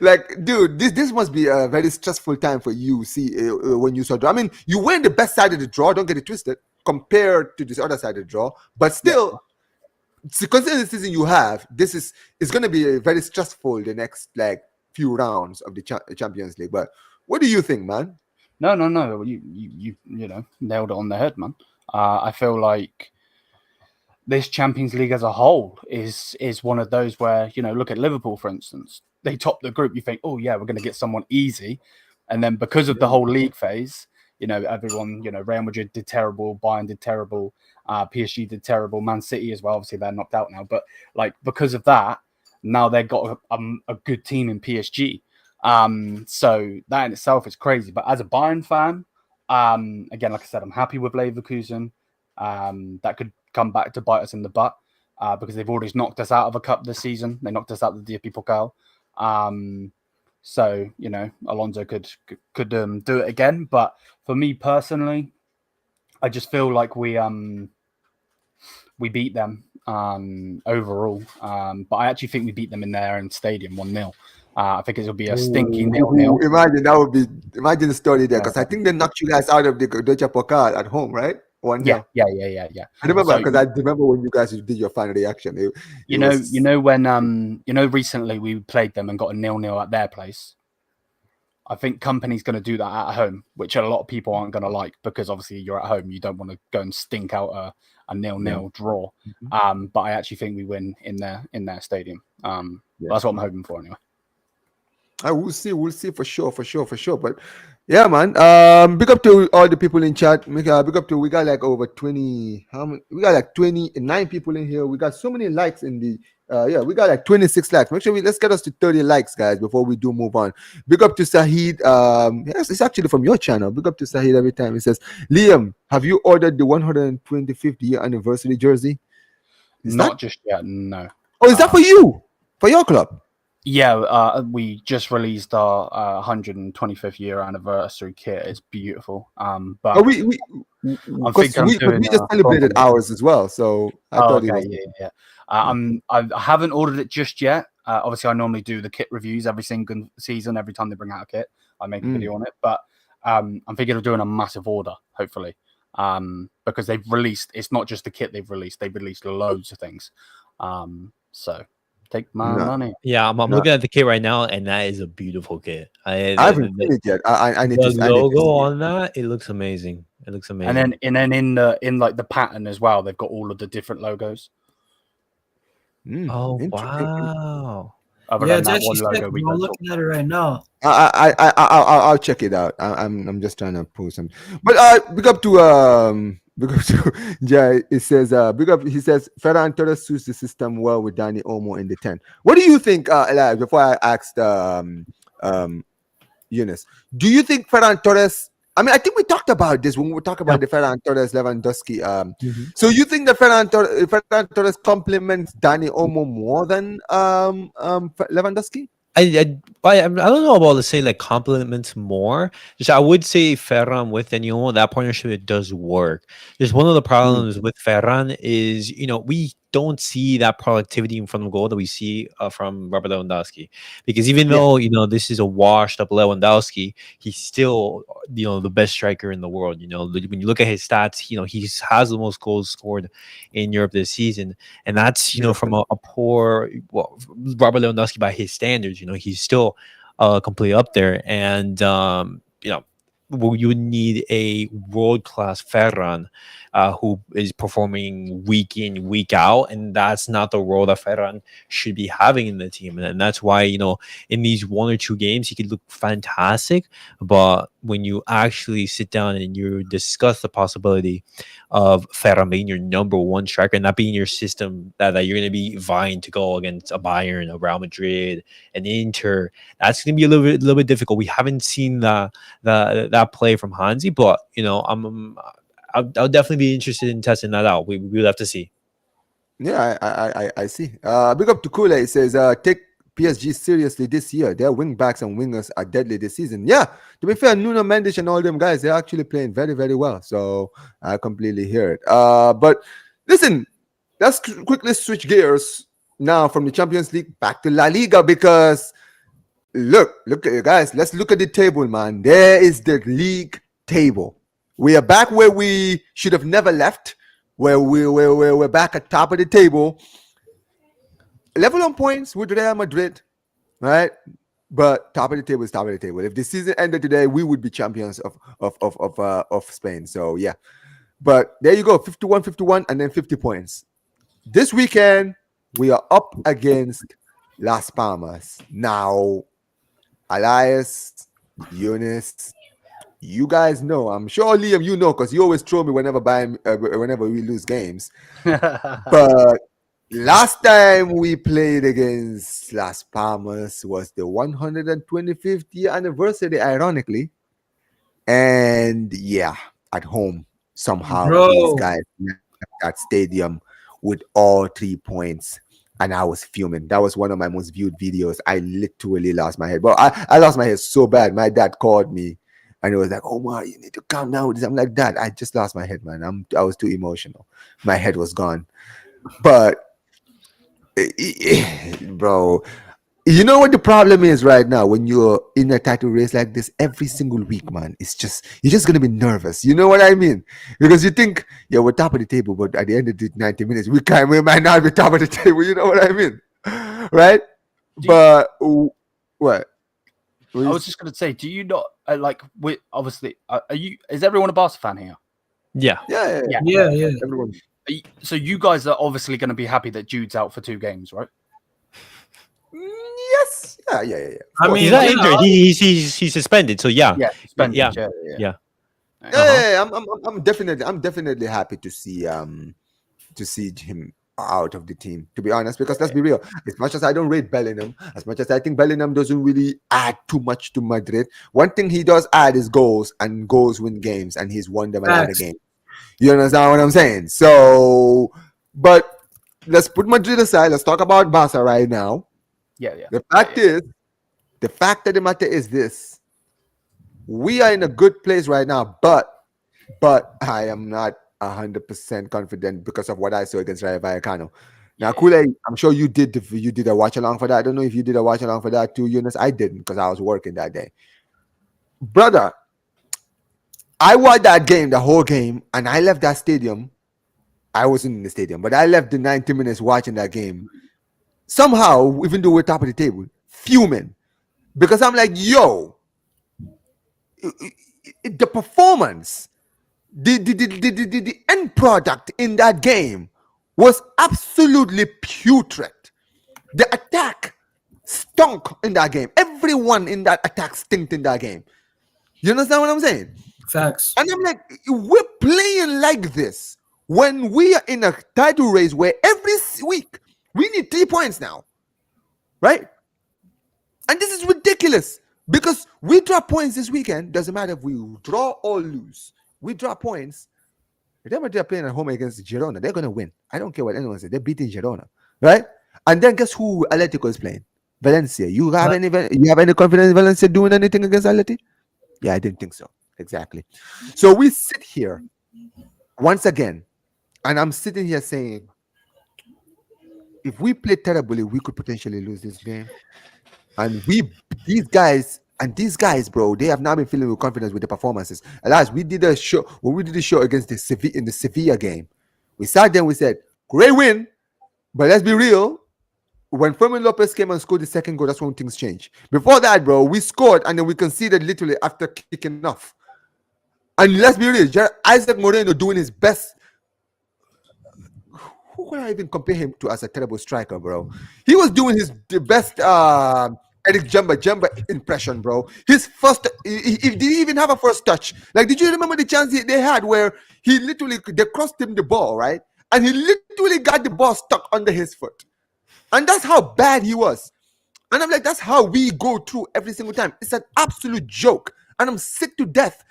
Like, dude, this must be a very stressful time for you. See, when you saw draw. I mean, you were in the best side of the draw. Don't get it twisted. Compared to this other side of the draw, but still, considering the season you have, this is going to be very stressful. The next like few rounds of the Champions League. But what do you think, man? No. You nailed it on the head, man. I feel like this Champions League as a whole is one of those where, look at Liverpool, for instance. They top the group. You think, oh, yeah, we're going to get someone easy. And then because of the whole league phase, everyone, Real Madrid did terrible. Bayern did terrible. PSG did terrible. Man City as well. Obviously, they're knocked out now. But, like, because of that, now they've got a good team in PSG. So that in itself is crazy. But as a Bayern fan, again, like I said, I'm happy with Leverkusen. That could come back to bite us in the butt because they've already knocked us out of a cup this season. They knocked us out of the DFB Pokal. So, Alonso could do it again. But for me personally, I just feel like we beat them overall. But I actually think we beat them in their own stadium 1-0. I think it'll be a stinky 0-0. Imagine the story there, because I think they knocked you guys out of the Deutsche Pokal at home, right? 1-0. Yeah. I remember because I remember when you guys did your fan reaction. When recently we played them and got a 0-0 at their place. I think Company's going to do that at home, which a lot of people aren't going to like because obviously you're at home. You don't want to go and stink out a 0-0 draw. But I actually think we win in their stadium. That's what I'm hoping for anyway. We'll see for sure. But Yeah, man. Big up to all the people in chat. Big up to we got like over 20. How many? We got like 29 people in here. We got so many likes in the. Yeah, we got like 26 likes. Make sure let's get us to 30 likes, guys, before we do move on. Big up to Sahid. Yes, it's actually from your channel. Big up to Sahid every time. He says, Liam, have you ordered the 125th year anniversary jersey? Not just yet, no. Oh, is that for you? For your club? Yeah, we just released our 125th year anniversary kit. It's beautiful. But we I'm thinking we just celebrated ours as well, so I thought it was. Yeah. I haven't ordered it just yet. Obviously, I normally do the kit reviews every single season. Every time they bring out a kit, I make a video on it. But I'm thinking of doing a massive order, hopefully, because they've released. It's not just the kit they've released. They've released loads of things. So take my money. Yeah, I'm looking at the kit right now, and that is a beautiful kit. I haven't seen it yet. I need the to. logo on that, it looks amazing. It looks amazing. And then in like the pattern as well, they've got all of the different logos. Oh wow! Yeah, it's actually sick. I'm looking at it right now. I'll check it out. I'm just trying to pull some. But big up to Jay. It says big up. He says Ferran Torres suits the system well with Dani Olmo in the 10. What do you think, Eli? Before I asked Eunice, do you think Ferran Torres? I mean, I think we talked about this when we talked about the Ferran Torres Lewandowski. So you think that Ferran Torres complements Dani Olmo more than Lewandowski? I don't know about to say like compliments more. Just I would say Ferran with Daniel, that partnership, it does work. Just one of the problems with Ferran is, we don't see that productivity in front of goal that we see from Robert Lewandowski. Because even though, this is a washed up Lewandowski, he's still, the best striker in the world. When you look at his stats, he has the most goals scored in Europe this season. And that's, from a poor, Robert Lewandowski by his standards, he's still completely up there. And, you would need a world-class Ferran who is performing week in, week out, and that's not the role that Ferran should be having in the team. And that's why, in these one or two games, he could look fantastic, but when you actually sit down and you discuss the possibility of Ferran being your number one striker and that being your system that you're going to be vying to go against a Bayern, a Real Madrid, an Inter, that's going to be a little bit difficult. We haven't seen that play from Hansi, but I'll definitely be interested in testing that out. We'll have to see. Yeah, I see. Big up to Kule. He says, take PSG seriously this year. Their wing backs and wingers are deadly this season. Yeah, to be fair, Nuno Mendes and all them guys, they're actually playing very, very well. So I completely hear it. But listen, let's quickly switch gears now from the Champions League back to La Liga, because look, guys, let's look at the table, man. There is the league table. We are back where we should have never left, where we're back at top of the table. Level on points with Real Madrid, right? But top of the table is top of the table. If the season ended today, we would be champions of Spain. So yeah. But there you go, 51, and then 50 points. This weekend, we are up against Las Palmas. Now, Elias, Eunice, you guys know. I'm sure Liam, you know, because you always throw me whenever we lose games. But last time we played against Las Palmas was the 125th year anniversary, ironically. And yeah, at home, somehow these guys left that stadium with all 3 points. And I was fuming. That was one of my most viewed videos. I literally lost my head. But I lost my head so bad. My dad called me and it was like, Omar, you need to calm down with this. I'm like, Dad, I just lost my head, man. I was too emotional. My head was gone. But bro, you know what the problem is right now when you're in a title race like this every single week, man? You're just gonna be nervous. You know what I mean? Because you think, yeah, we're top of the table, but at the end of the 90 minutes, we might not be top of the table. You know what I mean? Right? What? I was just gonna say, do you not obviously is everyone a Barca fan here? Yeah. Everyone. So you guys are obviously going to be happy that Jude's out for 2 games, right? Yeah. I mean, He's not yeah, injured. He's suspended. So yeah. Yeah, suspended. Yeah. Yeah. Yeah. Yeah, I'm definitely happy to see him out of the team, to be honest, because let's be real, as much as I don't rate Bellingham, as much as I think Bellingham doesn't really add too much to Madrid, one thing he does add is goals, and goals win games, and he's won them a lot of games. You understand what I'm saying? So, but let's put Madrid aside, let's talk about Barca right now. Yeah. The fact of the matter is this: we are in a good place right now, but I am not 100% confident because of what I saw against Rayo Vallecano. Now, Kule, I'm sure you did a watch along for that. I don't know if you did a watch along for that too, Eunice. I didn't because I was working that day. Brother, I watched that game, the whole game, and I left that stadium. I wasn't in the stadium, but I left the 90 minutes watching that game. Somehow, even though we're top of the table, fuming. Because I'm like, yo, the performance, the end product in that game was absolutely putrid. The attack stunk in that game. Everyone in that attack stinked in that game. You understand what I'm saying? facts. And I'm like, we're playing like this when we are in a title race where every week we need 3 points now, right? And this is ridiculous because we drop points this weekend. Doesn't matter if we draw or lose. We drop points. If they're playing at home against Girona, they're going to win. I don't care what anyone says. They're beating Girona, right? And then guess who Atletico is playing? Valencia. You have any confidence in Valencia doing anything against Atleti? Yeah, I didn't think so. Exactly. So we sit here once again, and I'm sitting here saying, if we play terribly, we could potentially lose this game. And these guys, bro, they have now been feeling with confidence with the performances. Alas, we did a show against in the Sevilla game. We sat there and we said, great win, but let's be real. When Fermin Lopez came and scored the second goal, that's when things changed. Before that, bro, we scored and then we conceded literally after kicking off. And let's be real, Isaac Moreno doing his best. Who could I even compare him to as a terrible striker, bro? He was doing the best Eric Jumba impression, bro. His first, he didn't even have a first touch. Like, did you remember the chance they had where they crossed him the ball, right? And he literally got the ball stuck under his foot. And that's how bad he was. And I'm like, that's how we go through every single time. It's an absolute joke. And I'm sick to death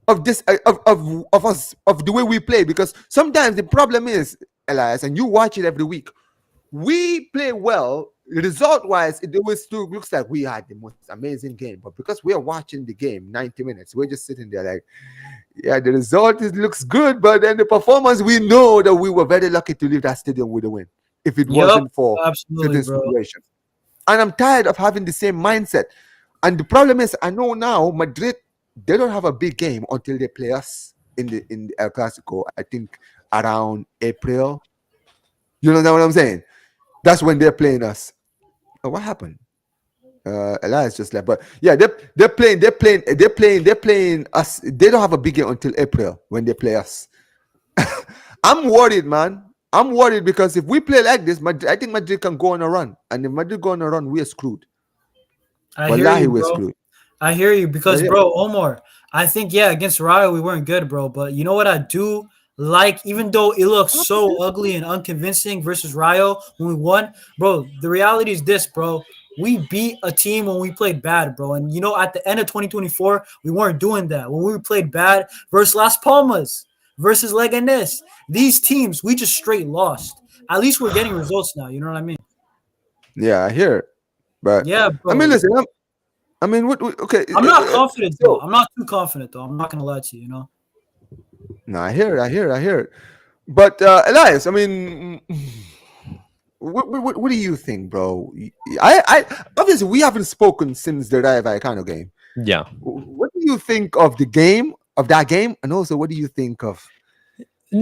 of this, of us, of the way we play. Because sometimes the problem is, Elias, and you watch it every week, we play well. Result-wise, it always still looks like we had the most amazing game. But because we are watching the game 90 minutes, we're just sitting there like, yeah, the result looks good. But then the performance, we know that we were very lucky to leave that stadium with a win. If it wasn't for certain situations. And I'm tired of having the same mindset. And the problem is, I know now Madrid, they don't have a big game until they play us in the El Clasico, I think around April. You know what I'm saying? That's when they're playing us. Oh, what happened? Elias just left. But yeah, they're playing us. They don't have a big game until April when they play us. I'm worried, man. I'm worried because if we play like this, I think Madrid can go on a run. And if Madrid go on a run, we are screwed. I hear you because, bro, Omar, I think, against Rayo, we weren't good, bro. But you know what I do like? Even though it looks so ugly and unconvincing versus Rayo when we won, bro, the reality is this, bro. We beat a team when we played bad, bro. And, at the end of 2024, we weren't doing that. When we played bad versus Las Palmas, versus Leganés, these teams, we just straight lost. At least we're getting results now. You know what I mean? Yeah, I hear it. But yeah, bro. I mean, listen. Okay. I'm not confident though. I'm not too confident though. I'm not gonna lie to you. No, I hear it. But Elias, I mean, what do you think, bro? I obviously we haven't spoken since the Rayo Vallecano game. Yeah. What do you think of the game? Of that game, and also what do you think of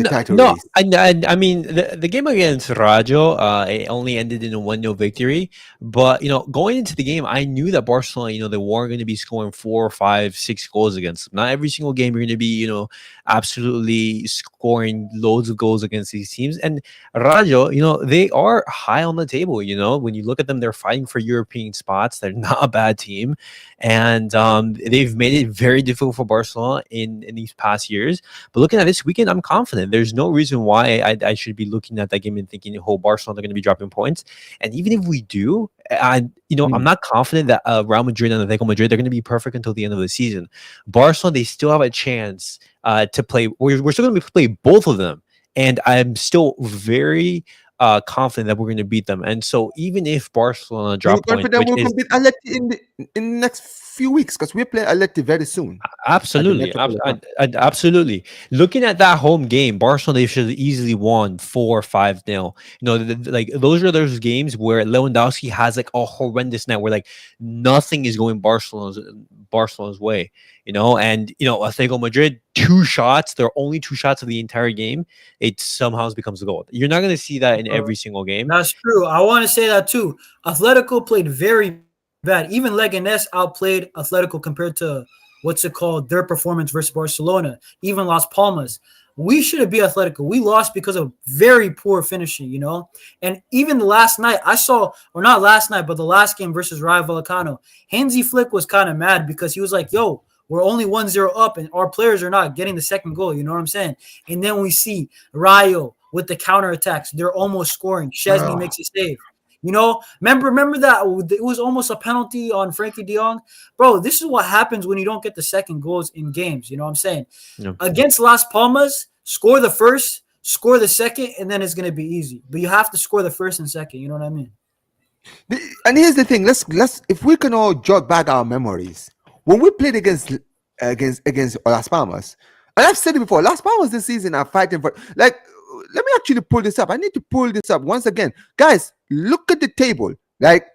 title No, race. I mean the game against Rajo, it only ended in a 1-0 victory. But going into the game, I knew that Barcelona, they weren't going to be scoring 4, 5, 6 goals against them. Not every single game you're going to be, absolutely scoring loads of goals against these teams. And Rajo, they are high on the table. When you look at them, they're fighting for European spots. They're not a bad team, and they've made it very difficult for Barcelona in these past years. But looking at this weekend, I'm confident. There's no reason why I should be looking at that game and thinking, "Oh, Barcelona are going to be dropping points." And even if we do, I'm not confident that Real Madrid and Atletico Madrid, they're going to be perfect until the end of the season. Barcelona, they still have a chance to play. We're still going to play both of them, and I'm still very confident that we're going to beat them. And so even if Barcelona drop points, confident we'll compete Atleti in the next few weeks, because we're playing Atleti very soon. Absolutely. Absolutely. Looking at that home game, Barcelona, they should have easily won 4-5-0. Like those are those games where Lewandowski has like a horrendous night where like nothing is going Barcelona's way. And Atletico Madrid, 2 shots, there are only 2 shots of the entire game. It somehow becomes a goal. You're not going to see that in every single game. That's true. I want to say that too. Atletico played very bad. Even Leganés outplayed Atletico compared to their performance versus Barcelona. Even Las Palmas. We should have beat Atletico. We lost because of very poor finishing, And even the last night, not last night, but the last game versus Rayo Vallecano, Hansi Flick was kind of mad because he was like, yo, we're only 1-0 up and our players are not getting the second goal. You know what I'm saying? And then we see Rayo with the counterattacks. They're almost scoring. Szczesny makes a save. Remember that it was almost a penalty on Frankie de Jong. Bro, this is what happens when you don't get the second goals in games. You know what I'm saying? Yeah. Against Las Palmas, score the first, score the second, and then it's going to be easy. But you have to score the first and second. You know what I mean? And here's the thing. Let's if we can all jog back our memories. When we played against Las Palmas, and I've said it before, Las Palmas this season are fighting for like. Let me actually pull this up. I need to pull this up once again. Guys, look at the table. Like,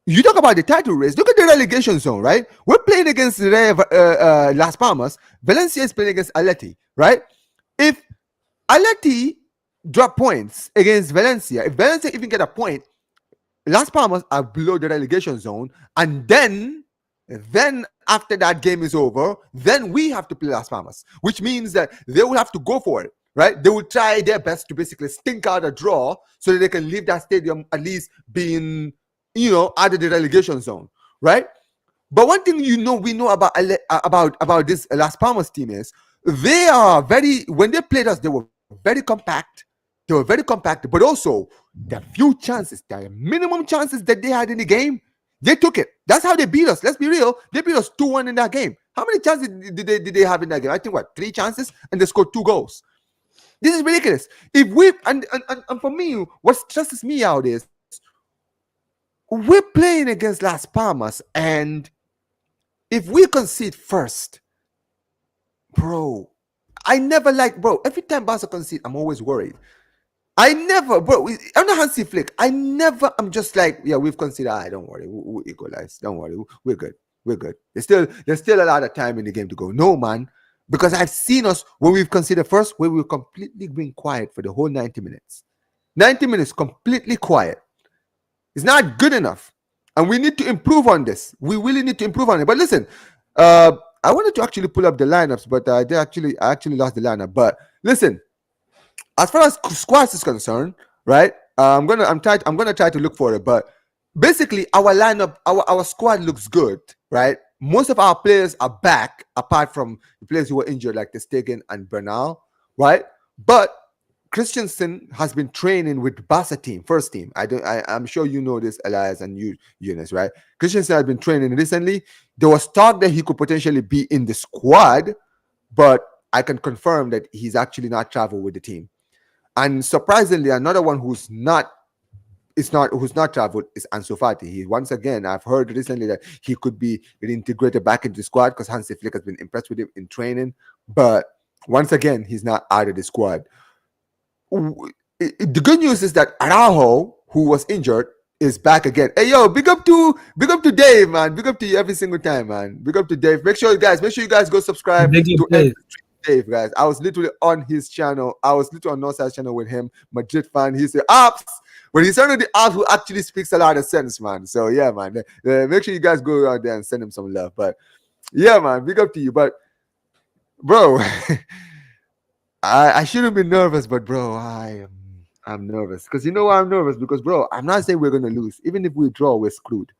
you talk about the title race. Look at the relegation zone, right? We're playing against Las Palmas. Valencia is playing against Atleti, right? If Atleti drop points against Valencia, if Valencia even get a point, Las Palmas are below the relegation zone. And then after that game is over, then we have to play Las Palmas, which means that they will have to go for it. Right, they will try their best to basically stink out a draw so that they can leave that stadium at least being, out of the relegation zone, right? But one thing we know about this Las Palmas team is they are when they played us, they were very compact. They were very compact, but also the few chances, the minimum chances that they had in the game, they took it. That's how they beat us. Let's be real. They beat us 2-1 in that game. How many chances did they have in that game? I think 3 chances, and they scored 2 goals. This is ridiculous. If we and for me, what stresses me out is we're playing against Las Palmas, and if we concede first, bro, every time Barca concede, I'm always worried. I'm not Hansi Flick. I'm just like, yeah, we've conceded. Don't worry, we'll equalize. Don't worry, we're good. There's still a lot of time in the game to go. No, man. Because I've seen us when we've considered first, where we've completely been quiet for the whole 90 minutes. 90 minutes completely quiet. It's not good enough. And we need to improve on this. We really need to improve on it. But listen, I wanted to actually pull up the lineups, but I actually lost the lineup. But listen, as far as squads is concerned, right? I'm gonna try to look for it. But basically, our lineup, our squad looks good, right? Most of our players are back, apart from the players who were injured, like Stegen and Bernal, right? But Christensen has been training with Barca team, first team. I'm sure you know this, Elias, and you, Eunice, right? Christensen has been training recently. There was talk that he could potentially be in the squad, but I can confirm that he's actually not traveled with the team. And surprisingly, another one who's not traveled is Ansu Fati. Once again, I've heard recently that he could be integrated back into the squad because Hansi Flick has been impressed with him in training. But once again, he's not out of the squad. The good news is that Araujo, who was injured, is back again. Hey, yo, big up to Dave, man. Big up to you every single time, man. Big up to Dave. Make sure you guys go subscribe Dave, guys. I was literally on his channel. I was literally on Northside's channel with him, Madrid fan. He said, Ops. When he's one of the Ops who actually speaks a lot of sense, man. So, yeah, man. Make sure you guys go out there and send him some love. But, yeah, man, big up to you. But, bro, I shouldn't be nervous, but, bro, I'm nervous. Because you know why I'm nervous? Because, bro, I'm not saying we're going to lose. Even if we draw, we're screwed.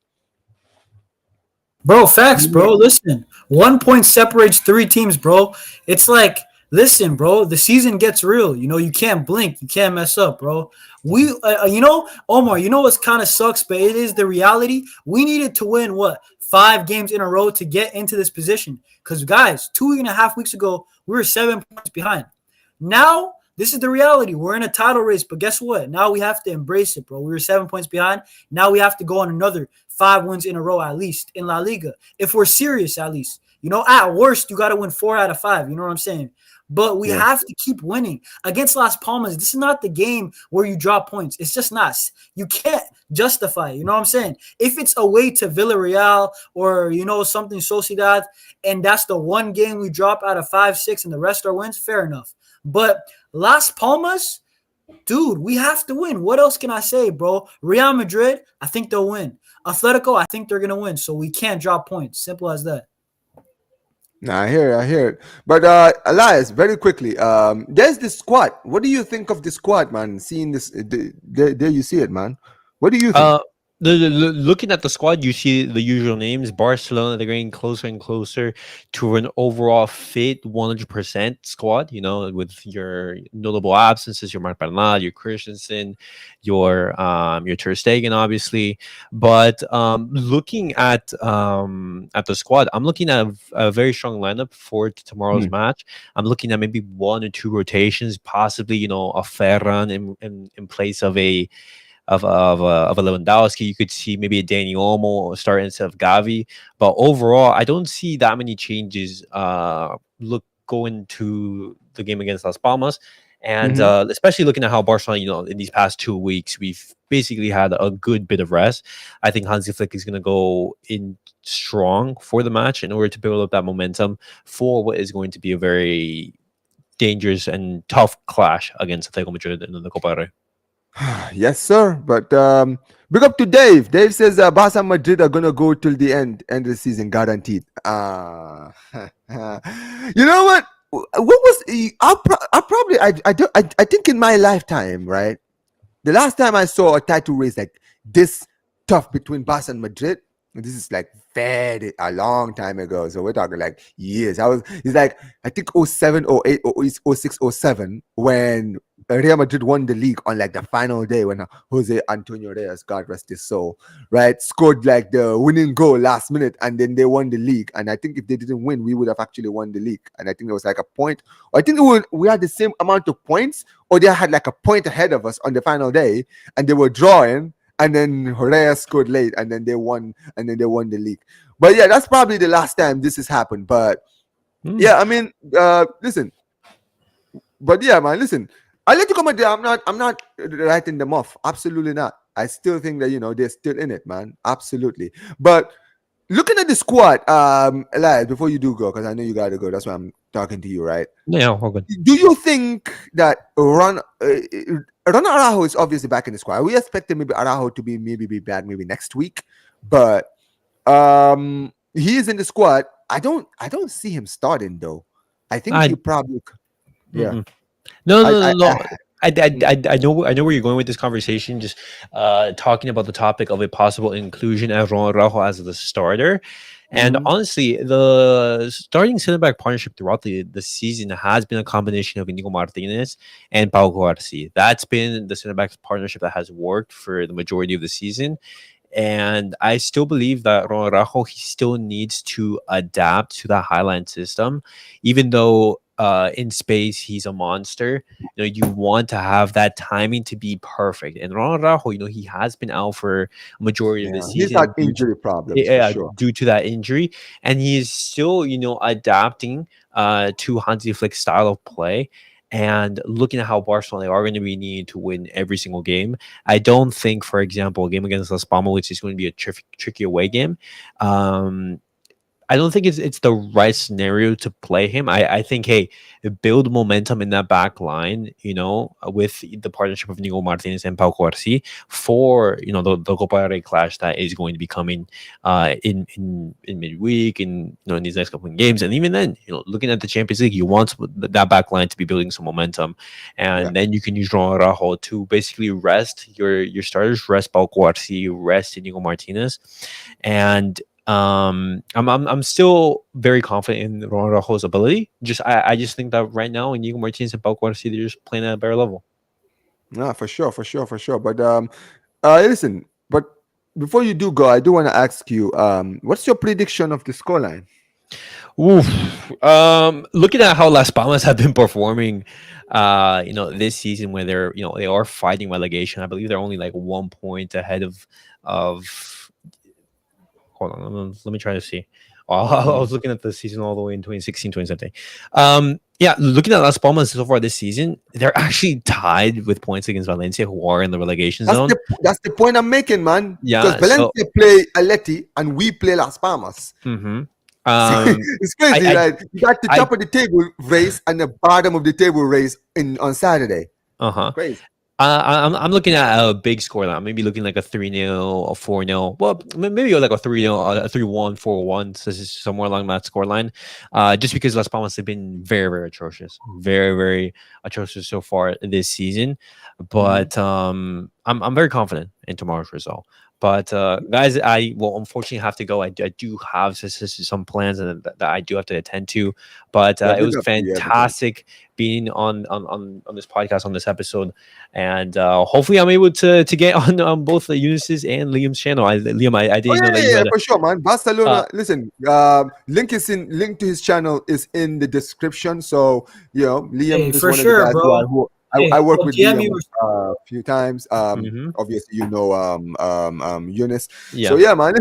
Bro, facts, bro. Listen, 1 point separates 3 teams, bro. It's like, listen, bro, the season gets real. You know, you can't blink. You can't mess up, bro. Omar, you know what's kind of sucks, but it is the reality. We needed to win, 5 games in a row to get into this position. Because, guys, 2.5 weeks ago, we were 7 points behind. Now, this is the reality. We're in a title race, but guess what? Now we have to embrace it, bro. We were 7 points behind. Now we have to go on another 5 wins in a row at least in La Liga. If we're serious, at least. You know, at worst, you got to win 4 out of 5. You know what I'm saying? But we have to keep winning. Against Las Palmas, this is not the game where you drop points. It's just not. You can't justify it. You know what I'm saying? If it's away to Villarreal or, something Sociedad, and that's the one game we drop out of 5, 6, and the rest are wins, fair enough. But Las Palmas, dude, we have to win. What else can I say, bro? Real Madrid, I think they'll win. Atletico, I think they're going to win. So we can't drop points. Simple as that. Nah, I hear it. But Elias, very quickly, there's the squad. What do you think of the squad, man? Seeing this, there you see it, man. What do you think? Looking at the squad, you see the usual names. Barcelona, they're getting closer and closer to an overall fit 100% squad, with your notable absences, your Marc Bernal, your Christensen, your Ter Stegen, obviously. But looking at the squad, I'm looking at a very strong lineup for tomorrow's match. I'm looking at maybe 1 or 2 rotations, possibly, a Ferran in place of a Lewandowski. You could see maybe a Dani Olmo start instead of Gavi. But overall, I don't see that many changes going to the game against Las Palmas. And especially looking at how Barcelona, in these past 2 weeks, we've basically had a good bit of rest. I think Hansi Flick is going to go in strong for the match in order to build up that momentum for what is going to be a very dangerous and tough clash against Atletico Madrid in the Copa del Rey. Yes, sir. But big up to Dave. Dave says Barca Madrid are gonna go till the end of the season, guaranteed. You know what? What was I think in my lifetime, right? The last time I saw a title race like this tough between Barca and Madrid, this is like a long time ago. So we're talking like years. It's like I think 07, 08, 06, 07 when Real Madrid won the league on like the final day when Jose Antonio Reyes, God rest his soul, right, scored like the winning goal last minute, and then they won the league. And I think if they didn't win, we would have actually won the league. And I think it was like a point. Or I think we had the same amount of points, or they had like a point ahead of us on the final day, and they were drawing. And then Reyes scored late, and then they won, the league. But yeah, that's probably the last time this has happened. But yeah, I mean, listen. But yeah, man, listen. Atletico Madrid, I'm not writing them off. Absolutely not. I still think that they're still in it, man. Absolutely. But looking at the squad, Elias, before you do go, because I know you gotta go. That's why I'm talking to you, right? Yeah, all good. Do you think that Ronald Araujo is obviously back in the squad? We expected maybe Araujo to be back maybe next week, but he is in the squad. I don't see him starting though. I think he probably, yeah. Mm-mm. No. I know where you're going with this conversation. Just talking about the topic of a possible inclusion of Ron Araujo as the starter. And honestly, the starting center back partnership throughout the season has been a combination of Inigo Martinez and Pau Garcia. That's been the center back partnership that has worked for the majority of the season. And I still believe that Ron Araujo, he still needs to adapt to that highline system, even though in space he's a monster. You want to have that timing to be perfect. And Ron Araujo, he has been out for a majority of the season. He's got injury problems, for sure. Due to that injury, and he is still adapting to Hansi Flick's style of play. And looking at how Barcelona are going to be needing to win every single game, I don't think, for example, a game against Las Palmas, which is going to be a tricky away game, I I don't think it's the right scenario to play him. I think, hey, build momentum in that back line, with the partnership of Nico Martinez and Pau Cuarci for the Copa del Rey clash that is going to be coming in midweek, and in these next couple of games. And even then, looking at the Champions League, you want that back line to be building some momentum, and then you can use Ron Araujo to basically rest your starters, rest Pau Cuarci, rest Inigo Martinez, and I'm still very confident in Ron Araujo's ability. I just think that right now Inigo Martinez and Pau Cuarci, they're just playing at a better level. No, for sure. But listen, but before you do go, I do want to ask you, what's your prediction of the scoreline? Oof. Looking at how Las Palmas have been performing, this season, where they are fighting relegation. I believe they're only like 1 point ahead of. Hold on, let me try to see. I was looking at the season all the way in 2016, 2017. Yeah, looking at Las Palmas so far this season, they're actually tied with points against Valencia, who are in the relegation zone. That's the point I'm making, man. Yeah, because Valencia play Atleti and we play Las Palmas. Mm-hmm. It's crazy, right? You got the top of the table race and the bottom of the table race on Saturday. Crazy. I'm looking at a big scoreline. Maybe looking like a 3-0, a 4-0. Well, maybe like a 3-0, a 3-1, 4-1. So this is somewhere along that scoreline. Just because Las Palmas have been very, very atrocious, very, very atrocious so far this season. But I'm very confident in tomorrow's result. But guys, I will unfortunately have to go. I do have some plans that I do have to attend to. But it was fantastic being on this podcast, on this episode, and hopefully I'm able to get on both Eunice's and Liam's channel. Liam, I didn't know that you had for sure, man. Barcelona. Listen, link to his channel is in the description. So Liam is for one sure, of the guys bro. who I work with Liam a few times. Obviously, Eunice. Yeah. So yeah, man.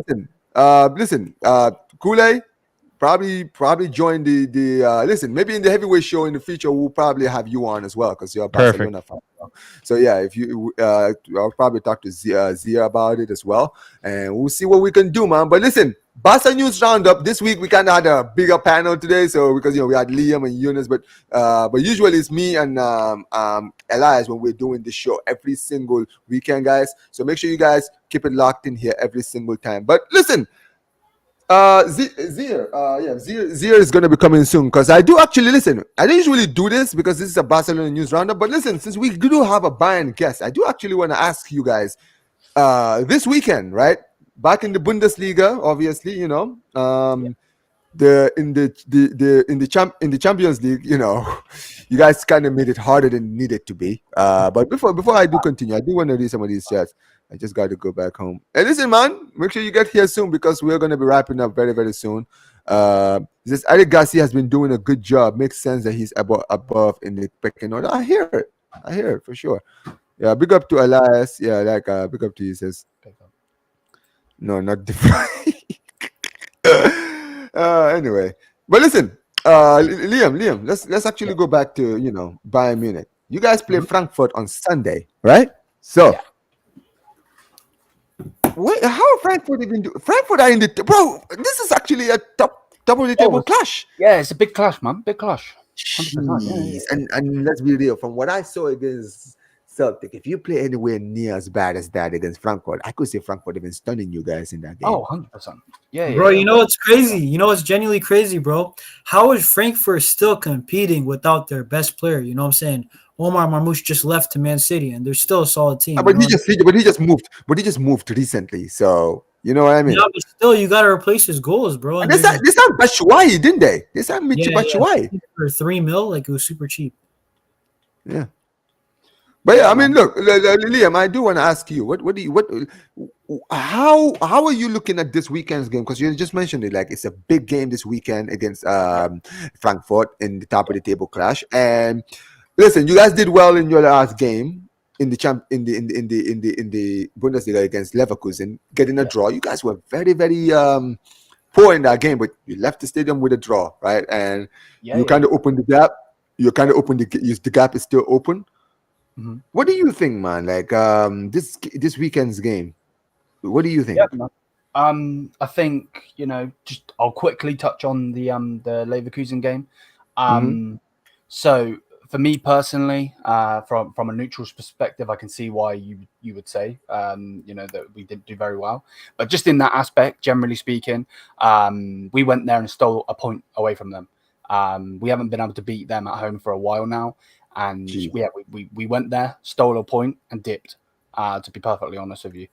Listen, Kool-Aid probably join the listen. Maybe in the heavyweight show in the future, we'll probably have you on as well because you're a Barcelona fan. So yeah, if you, I'll probably talk to Zia about it as well, and we'll see what we can do, man. But listen, Barca News Roundup this week we kind of had a bigger panel today, so because we had Liam and Eunice, but usually it's me and Elias when we're doing this show every single weekend, guys. So make sure you guys keep it locked in here every single time. But listen. Zia is going to be coming soon because I do actually listen. I don't usually do this because this is a Barcelona News Roundup. But listen, since we do have a Bayern guest, I do actually want to ask you guys this weekend, right? Back in the Bundesliga, obviously, the Champions League, you guys kind of made it harder than it needed to be. But before I do continue, I do want to read some of these chats. I just got to go back home. And listen, man, make sure you get here soon because we're going to be wrapping up very, very soon. This Eric Garcia has been doing a good job. Makes sense that he's above in the pecking order. I hear it for sure. Yeah, big up to Elias. Yeah, big up to you. Says, no, not different. Anyway, but listen, Liam, let's actually go back to Bayern Munich. You guys play Frankfurt on Sunday, right? So. Wait, how Frankfurt even do? Frankfurt are in the bro. This is actually a top of the table clash. Yeah, it's a big clash, man. Big clash. 100%. And let's be real. From what I saw against Celtic, if you play anywhere near as bad as that against Frankfurt, I could say Frankfurt even stunning you guys in that game. Oh, 100%. Yeah, bro. You know what's crazy? You know what's genuinely crazy, bro? How is Frankfurt still competing without their best player? You know what I'm saying? Omar Marmoush just left to Man City, and they're still a solid team. But he just moved recently. So you know what I mean. Yeah, but still, you gotta replace his goals, bro. And they signed Batshuayi, didn't they? They signed Batshuayi for $3 million. Like it was super cheap. Yeah. But yeah, I mean, look, Liam, I do want to ask you, how are you looking at this weekend's game? Because you just mentioned it, like it's a big game this weekend against Frankfurt in the top of the table clash. And listen, you guys did well in your last game in the Bundesliga against Leverkusen, getting a draw. You guys were very, very poor in that game, but you left the stadium with a draw, right? And you kind of opened the gap. The gap is still open. Mm-hmm. What do you think, man? Like this weekend's game, what do you think? Yeah, I think just I'll quickly touch on the Leverkusen game. So for me personally, from a neutral's perspective, I can see why you would say that we didn't do very well. But just in that aspect, generally speaking, we went there and stole a point away from them. We haven't been able to beat them at home for a while now, and we went there, stole a point, and dipped. To be perfectly honest with you.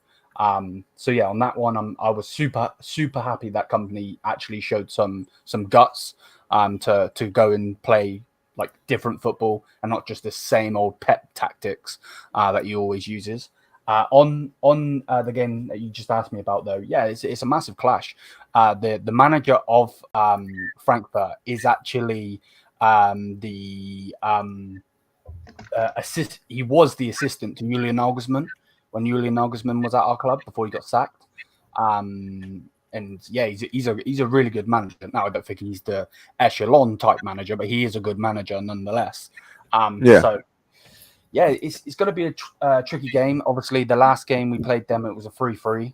So yeah, on that one, I was super happy that company actually showed some guts to go and play like different football and not just the same old pep tactics that he always uses. On the game that you just asked me about, though, yeah, it's a massive clash. The manager of Frankfurt is actually the he was the assistant to Julian Nagelsmann when Julian Nagelsmann was at our club before he got sacked. And yeah, he's a really good manager. Now, I don't think he's the echelon type manager, but he is a good manager nonetheless. So yeah, it's going to be a tricky game. Obviously, the last game we played them, it was a 3-3.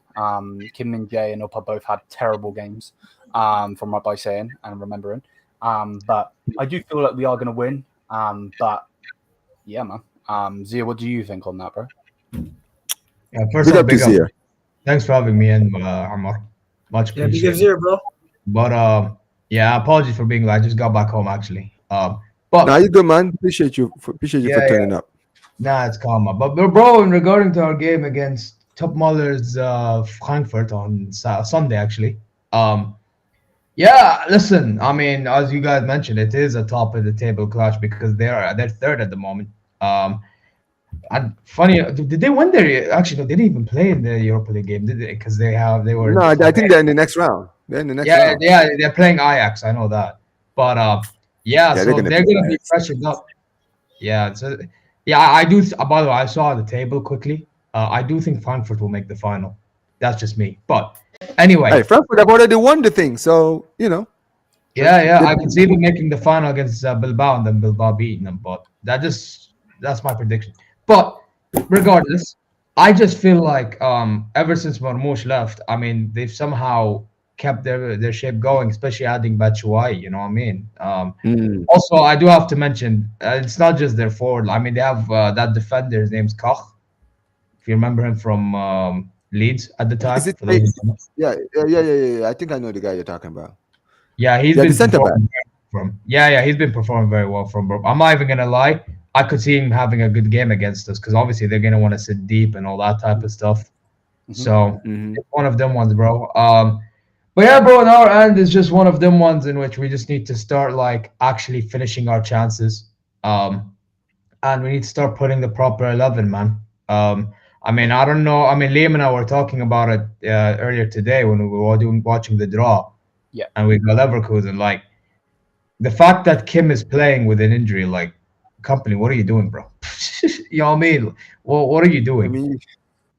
Kim Min-jae and Upper both had terrible games, from what I'm saying and remembering. But I do feel like we are going to win. But yeah, man. Zia, what do you think on that, bro? Yeah, first of all, big up. Thanks for having me in, Amar. Much appreciated. Yeah, big up Zia, bro. But yeah, apologies for being late. I just got back home actually. But nah, you good, man. Appreciate you for turning up. Nah, it's calm. But bro, in regarding to our game against Top Muller's Frankfurt on Sunday, actually. Yeah, listen. I mean, as you guys mentioned, it is a top of the table clash because they're third at the moment. And funny, did they win their? Actually, no, they didn't even play in the Europa League game, did they? Because they were. No, I think they're in the next round. They're in the next round. Yeah, they're playing Ajax. I know that. But so they're gonna be pressured up. Yeah, so yeah, I do. By the way, I saw the table quickly. I do think Frankfurt will make the final. That's just me. But anyway, hey, Frankfurt have already won the thing, so you know. Yeah, I can see them making the final against Bilbao and then Bilbao beating them. But that's my prediction. But regardless, I just feel like ever since Marmoush left, I mean, they've somehow kept their shape going, especially adding Batshuayi, you know what I mean? Also, I do have to mention, it's not just their forward. I mean, they have that defender, his name's Koch. If you remember him from Leeds at the time. Yeah. I think I know the guy you're talking about. Yeah, he's been performing he's been performing very well from Bro. I'm not even gonna lie. I could see him having a good game against us because obviously they're gonna want to sit deep and all that type of stuff. So it's one of them ones, bro. But yeah, bro, on our end, it's just one of them ones in which we just need to start like actually finishing our chances. And we need to start putting the proper 11, man. I mean, I don't know. I mean, Liam and I were talking about it earlier today when we were all watching the draw. Yeah. And we got Leverkusen. Like the fact that Kim is playing with an injury, like. Company, what are you doing, bro? You know what I mean? Well, what are you doing? I mean,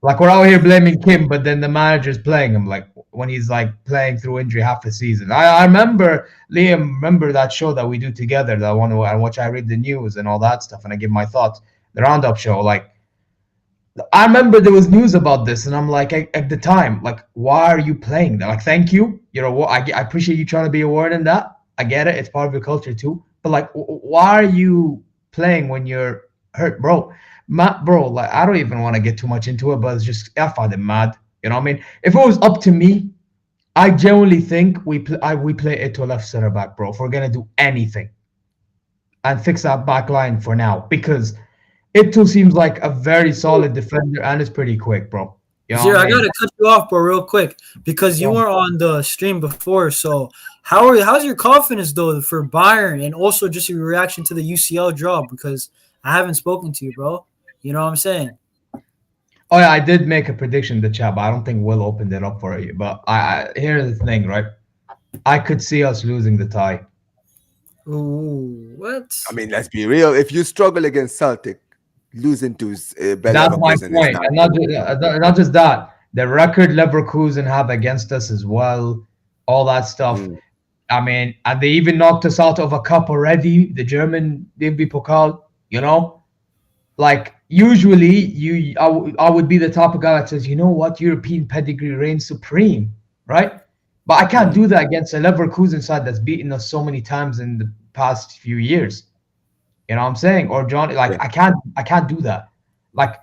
like we're out here blaming Kim, but then the manager's playing him like when he's like playing through injury half the season. I remember Liam, that show that we do together, that one in which I read the news and all that stuff, and I give my thoughts. The Roundup show, like I remember there was news about this, and I'm like at the time, like, why are you playing that? Like, thank you. You know what? I appreciate you trying to be aware in that. I get it. It's part of your culture too. But like, why are you playing when you're hurt, bro? Bro, like I don't even want to get too much into it, but it's just I find it mad. You know what I mean? If it was up to me, I genuinely think we play Eto'o left center back, bro. If we're gonna do anything, and fix that back line for now, because Eto'o seems like a very solid defender and is pretty quick, bro. You know Zero, I gotta cut you off, bro, real quick, because you were on the stream before. So how's your confidence though for Bayern, and also just your reaction to the UCL draw? Because I haven't spoken to you, bro. You know what I'm saying? Oh yeah, I did make a prediction in the chat, but I don't think Will opened it up for you. But here's the thing, right? I could see us losing the tie. Ooh, what? I mean, let's be real. If you struggle against Celtic, losing to that's my point. And not just that, the record Leverkusen have against us as well, all that stuff. I mean, and they even knocked us out of a cup already, the German DFB Pokal, you know? Like, usually I would be the type of guy that says, you know what, European pedigree reigns supreme. right? But I can't do that against a Leverkusen side that's beaten us so many times in the past few years. You know what I'm saying? Or John, like Yeah. I can't do that. Like,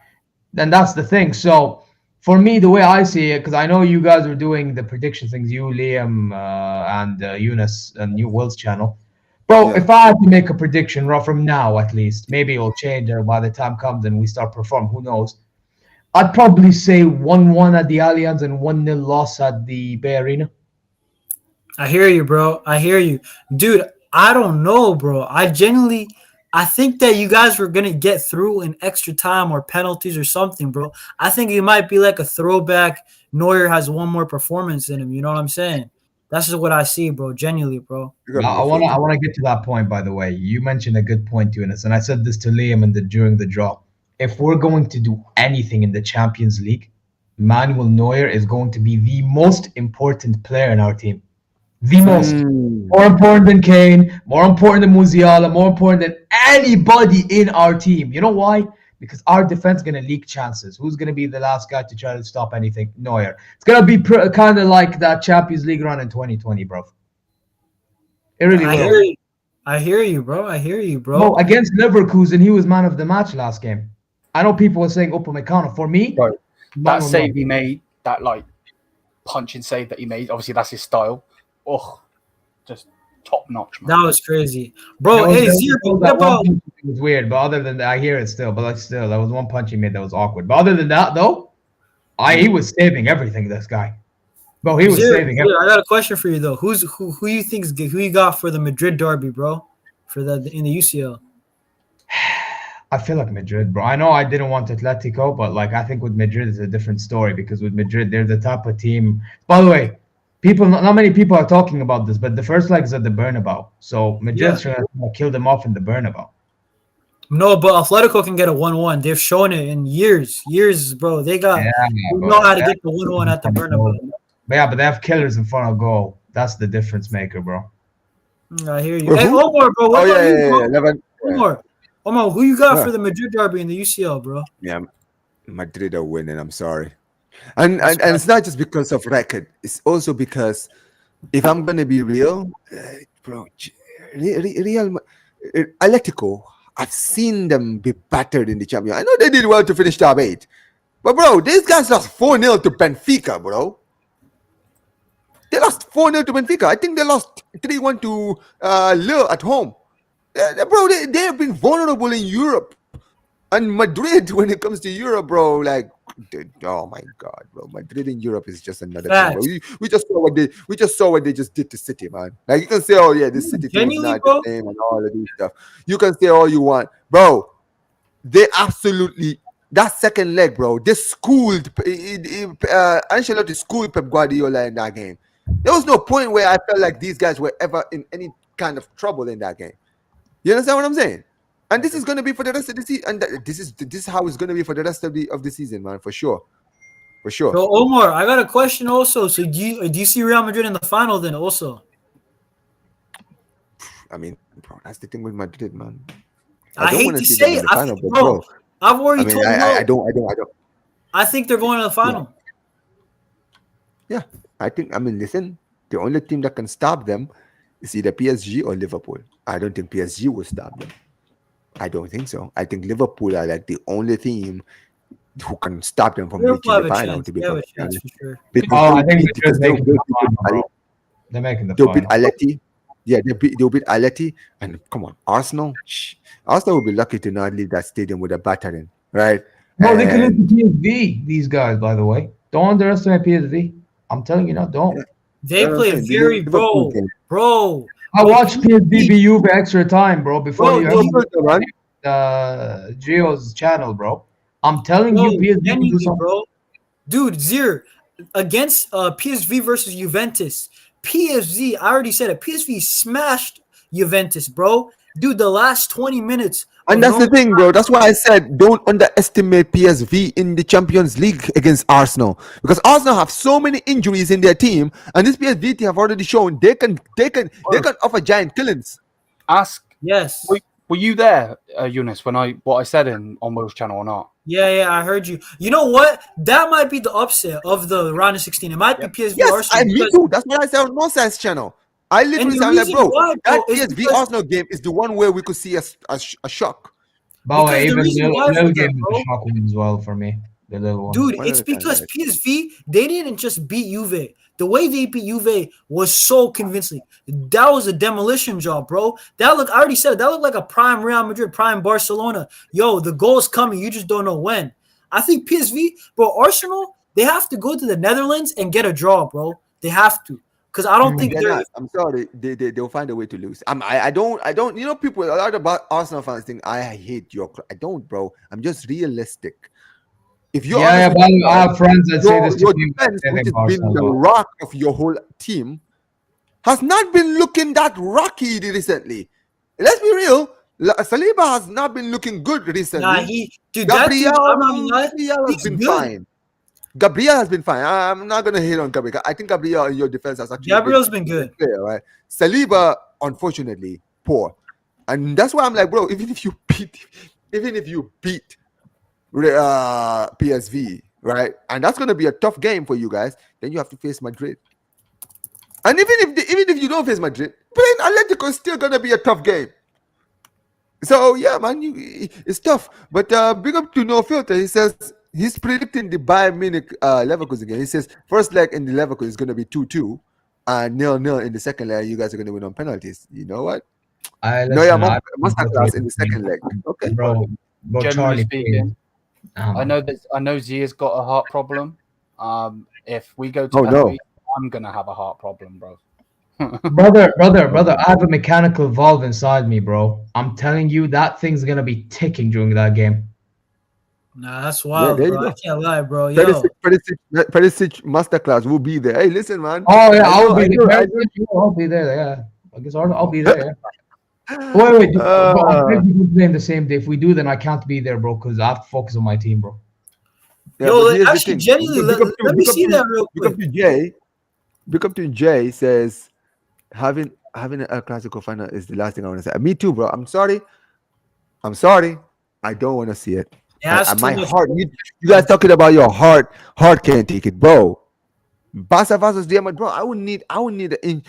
then that's the thing. So for me, the way I see it, because I know you guys are doing the prediction things, you, Liam, and Eunice, and New Will's channel. Bro, Yeah. if I had to make a prediction right from now, at least, maybe it'll change by the time comes and we start performing. Who knows? I'd probably say 1-1 at the Allianz and 1-0 loss at the Bay Arena. I hear you, bro. I hear you, dude. I don't know, bro. I think that you guys were gonna get through in extra time or penalties or something, bro. I think it might be like a throwback. Neuer has one more performance in him. You know what I'm saying? That's just what I see, bro. Genuinely, bro. You're gonna I be wanna filthy. get to that point. By the way, you mentioned a good point, Eunice, and I said this to Liam during the draw. If we're going to do anything in the Champions League, Manuel Neuer is going to be the most important player in our team. The most. More important than Kane, more important than Musiala, more important than anybody in our team. You know why? Because our defense is going to leak chances. Who's going to be the last guy to try to stop anything? Neuer. It's going to be kind of like that Champions League run in 2020, bro. It really I will. hear you. I hear you, bro. I hear you, bro. No, against Leverkusen, he was man of the match last game. I know people were saying Upamecano. For me, Bro, that Manuel save Neuer. he made, that like punching save that he made, obviously that's his style. Oh, just top notch, man. That was crazy, bro. There was- Hey, there was- Zero, there was what that one about? punch that was weird, but other than that, I hear it still. But like, still, there was one punch he made that was awkward. But other than that, though, he was saving everything. This guy, bro, he was Zero, saving everything. I got a question for you though. Who you think's good? Who you got for the Madrid derby, bro? For the in the UCL. I feel like Madrid, bro. I know I didn't want Atletico, but like I think with Madrid it's a different story because with Madrid they're the type of team. By the way, not many people are talking about this, but the first leg is at the Bernabeu, so Madrid's trying to kill them off in the Bernabeu. No, but Atletico can get a 1-1. They've shown it in years, bro. They Yeah, know how to get the 1-1 at the Bernabeu. But they have killers in front of goal. That's the difference maker, bro. I hear you. Well, Hey, who? Omar, bro. What Oh about yeah, you, yeah, bro? yeah. Levan, Omar, who you got Yeah. for the Madrid derby in the UCL, bro? yeah. Madrid are winning. I'm sorry, and it's not just because of record. It's also because if I'm gonna be real, bro, Real Atletico. I've seen them be battered in the champion. I know they did well to finish top 8, but bro, these guys lost 4-0 to Benfica, bro. They lost 4-0 to Benfica. I think they lost 3-1 to Lille at home. Bro, they have been vulnerable in Europe. And Madrid, when it comes to Europe, bro, like, oh my God, bro, Madrid in Europe is just another thing, bro. We just saw what they just did to City, man. Like you can say, oh yeah, this City team is Genuinely, not bro? the same and all of these stuff. You can say all you want, bro. They absolutely that second leg, bro. They schooled Ancelotti schooled Pep Guardiola in that game. There was no point where I felt like these guys were ever in any kind of trouble in that game. You understand what I'm saying? And this is going to be for the rest of the season. And this is how it's going to be for the rest of the season, man, for sure. For sure. So Omar, I got a question also. So do you see Real Madrid in the final then also? I mean, bro, that's the thing with Madrid, man. I don't hate wanna to see say them in it, the final, but bro. I've already I mean, told you. I don't. I think they're going to the final. Yeah, I think. I mean, listen, the only team that can stop them is either PSG or Liverpool. I don't think PSG will stop them. I don't think so. I think Liverpool are like the only team who can stop them from Liverpool reaching have the a final. chance. To be They have a perfectly chance honest, for sure. I think because Madrid's making the final, bro. They're making the they'll beat final. Aleti. Yeah, they'll beat Aleti. And come on, Arsenal. Arsenal will be lucky to not leave that stadium with a battering, right? No, they can And- lose to PSV. These guys, by the way, don't underestimate PSV. I'm telling you now, don't. They That's what I'm play saying. The very Liverpool game. bro. I watched PSV beat Juve extra time, bro. Before Bro, you they- have Gio's channel, bro. I'm telling you, PSV can do Genuinely, something. bro. Dude, Zir, against PSV versus Juventus. PSV, I already said it. PSV smashed Juventus, bro. Dude, the last 20 minutes. And that's the thing, bro. That's why I said don't underestimate PSV in the Champions League against Arsenal, because Arsenal have so many injuries in their team, and this PSV team have already shown they can offer giant killings. Ask, Yes. were you there, Eunice, when what I said on Will's channel or not? Yeah, I heard you. You know what? That might be the upset of the round of 16. It might be PSV Yes, Arsenal. me too. That's what I said on No Sense channel. I And literally the sound like, reason bro, why, that bro, is PSV because Arsenal game is the one where we could see a shock. By the way, the even reason why Lil for that, game is a bro, shock one as well for me. The little one. dude, One at it's a time, because guys. PSV they didn't just beat Juve. The way they beat Juve was so convincing. That was a demolition job, bro. That look, I already said it. That looked like a prime Real Madrid, prime Barcelona. Yo, the goal's coming. You just don't know when. I think PSV, bro, Arsenal, they have to go to the Netherlands and get a draw, bro. They have to, because I don't think They're they're. not. I'm sorry. They'll find a way to lose. I don't. You know, people a lot about Arsenal fans think I hate your. I don't, bro. I'm just realistic. If you're honest Yeah, with but I yourself, have friends that say this to your me. defense, They which think has been Barca as the well. rock of your whole team, has not been looking that rocky recently. Let's be real. Saliba has not been looking good Nah, recently. dude, that dude, I'm not gonna lie, Gabriel has he's been good. fine. Gabriel has been fine. I'm not gonna hate on Gabriel. I think Gabriel in your defense has actually Gabriel's been good. player, right? Saliba, unfortunately, poor, and that's why I'm like, bro. Even if you beat PSV, right, and that's gonna be a tough game for you guys, then you have to face Madrid. And even if you don't face Madrid, playing Atletico is still gonna be a tough game. So yeah, man, it's tough. But big up to No Filter. He says he's predicting the Bayern Munich Leverkusen game. He says first leg in the Leverkusen is gonna be 2-2, and 0-0 in the second leg. You guys are gonna win on penalties. You know what? No, yeah, Listen, masterclass in the second leg. Okay, bro, Generally Charlie. speaking, Um, I know Zia's got a heart problem. If we go to Oh, no. penalty, I'm gonna have a heart problem, bro. brother, I have a mechanical valve inside me, bro. I'm telling you, that thing's gonna be ticking during that game. Nah, that's wild, there you bro. go. I can't lie, bro. Yo, Perisic masterclass will be there. Hey, listen, man. Oh yeah, I know- I'll be I know- I there. I'll be there. Yeah, I guess I'll be there. Yeah. Wait, bro, I'm thinking we play in the same day. If we do, then I can't be there, bro, because I have to focus on my team, bro. Yeah, yo, but here's the actually, thing. genuinely, let me see that real Big up quick. to Jay. Big up to Jay says having an El Clasico final is the last thing I want to say. Me too, bro. I'm sorry. I don't want to see it. Yeah, that's My too much. heart. You guys talking about your heart. Heart can't take it, bro. Barca versus Real Madrid, bro. I would need an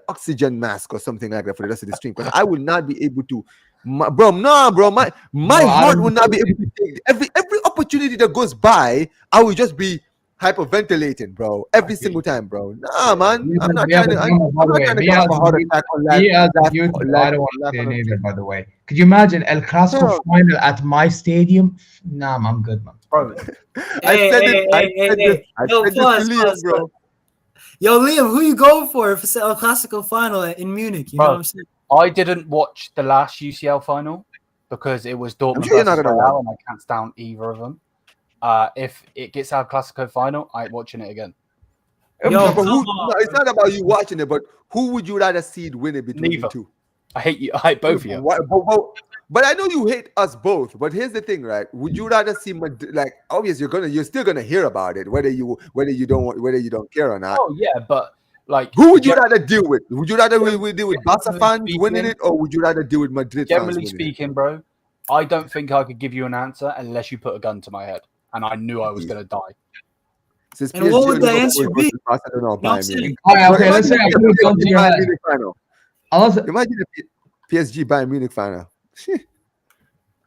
oxygen mask or something like that for the rest of the stream because I would not be able to. My heart would not be able to take every opportunity that goes by. I would just be hyperventilating, bro, every single time, bro. Nah, man, I'm not trying to. I'm not trying to have a heart attack on live. I don't want to say it either, by the way. Could you imagine El Clasico final at my stadium? Nah, I'm good, man. Bro, I said this Yo, to Liam, bro. Yo, Liam, who you going for if it's El Clasico final in Munich? You know Bro. what I'm saying? I didn't watch the last UCL final because it was Dortmund sure you're not versus gonna Real, and I can't stand either of them. If it gets our Clasico final, I ain't watching it again. Yo, No, but come on. it's not about you watching it, but who would you rather see it winning between Neither. the two? I hate you. I hate both of you. But I know you hate us both. But here's the thing, right? Would you rather see like obviously you're still gonna hear about it, whether you don't care or not. Oh yeah, but like, Who would you rather deal with? Would you rather we deal with Barca fans winning it, or would you rather deal with Madrid fans generally winning speaking, bro, I don't think I could give you an answer unless you put a gun to my head, and I knew I was gonna die. it? Since And what would the Liverpool answer be? versus Barcelona or You know what I'm Bayern saying? Munich. Okay, let's say I put a gun to your head. Final. Imagine the PSG Bayern Munich final.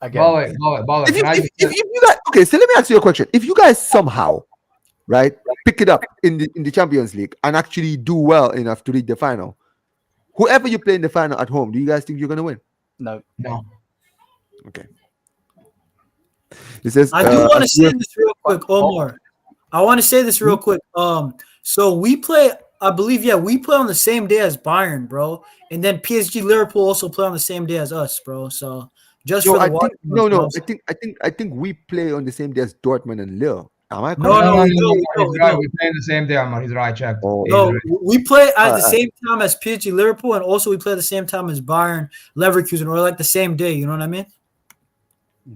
Again, Baller, If can I you just- guys, okay, so let me ask you a question. If you guys somehow, right, pick it up in the Champions League and actually do well enough to reach the final, whoever you play in the final at home, do you guys think you're gonna win? no. No. Okay. It says I do want to say this real quick, Omar. I want to say this real quick. So we play, I believe, we play on the same day as Bayern, bro, and then PSG Liverpool also play on the same day as us, bro. So just for the I think we play on the same day as Dortmund and Lille. Am I correct? No, He's right. We play the same day, Amar. He's right. Check. Oh, He's No, right. we play at the same time as PSG Liverpool, and also we play at the same time as Bayern Leverkusen, or like the same day. You know what I mean?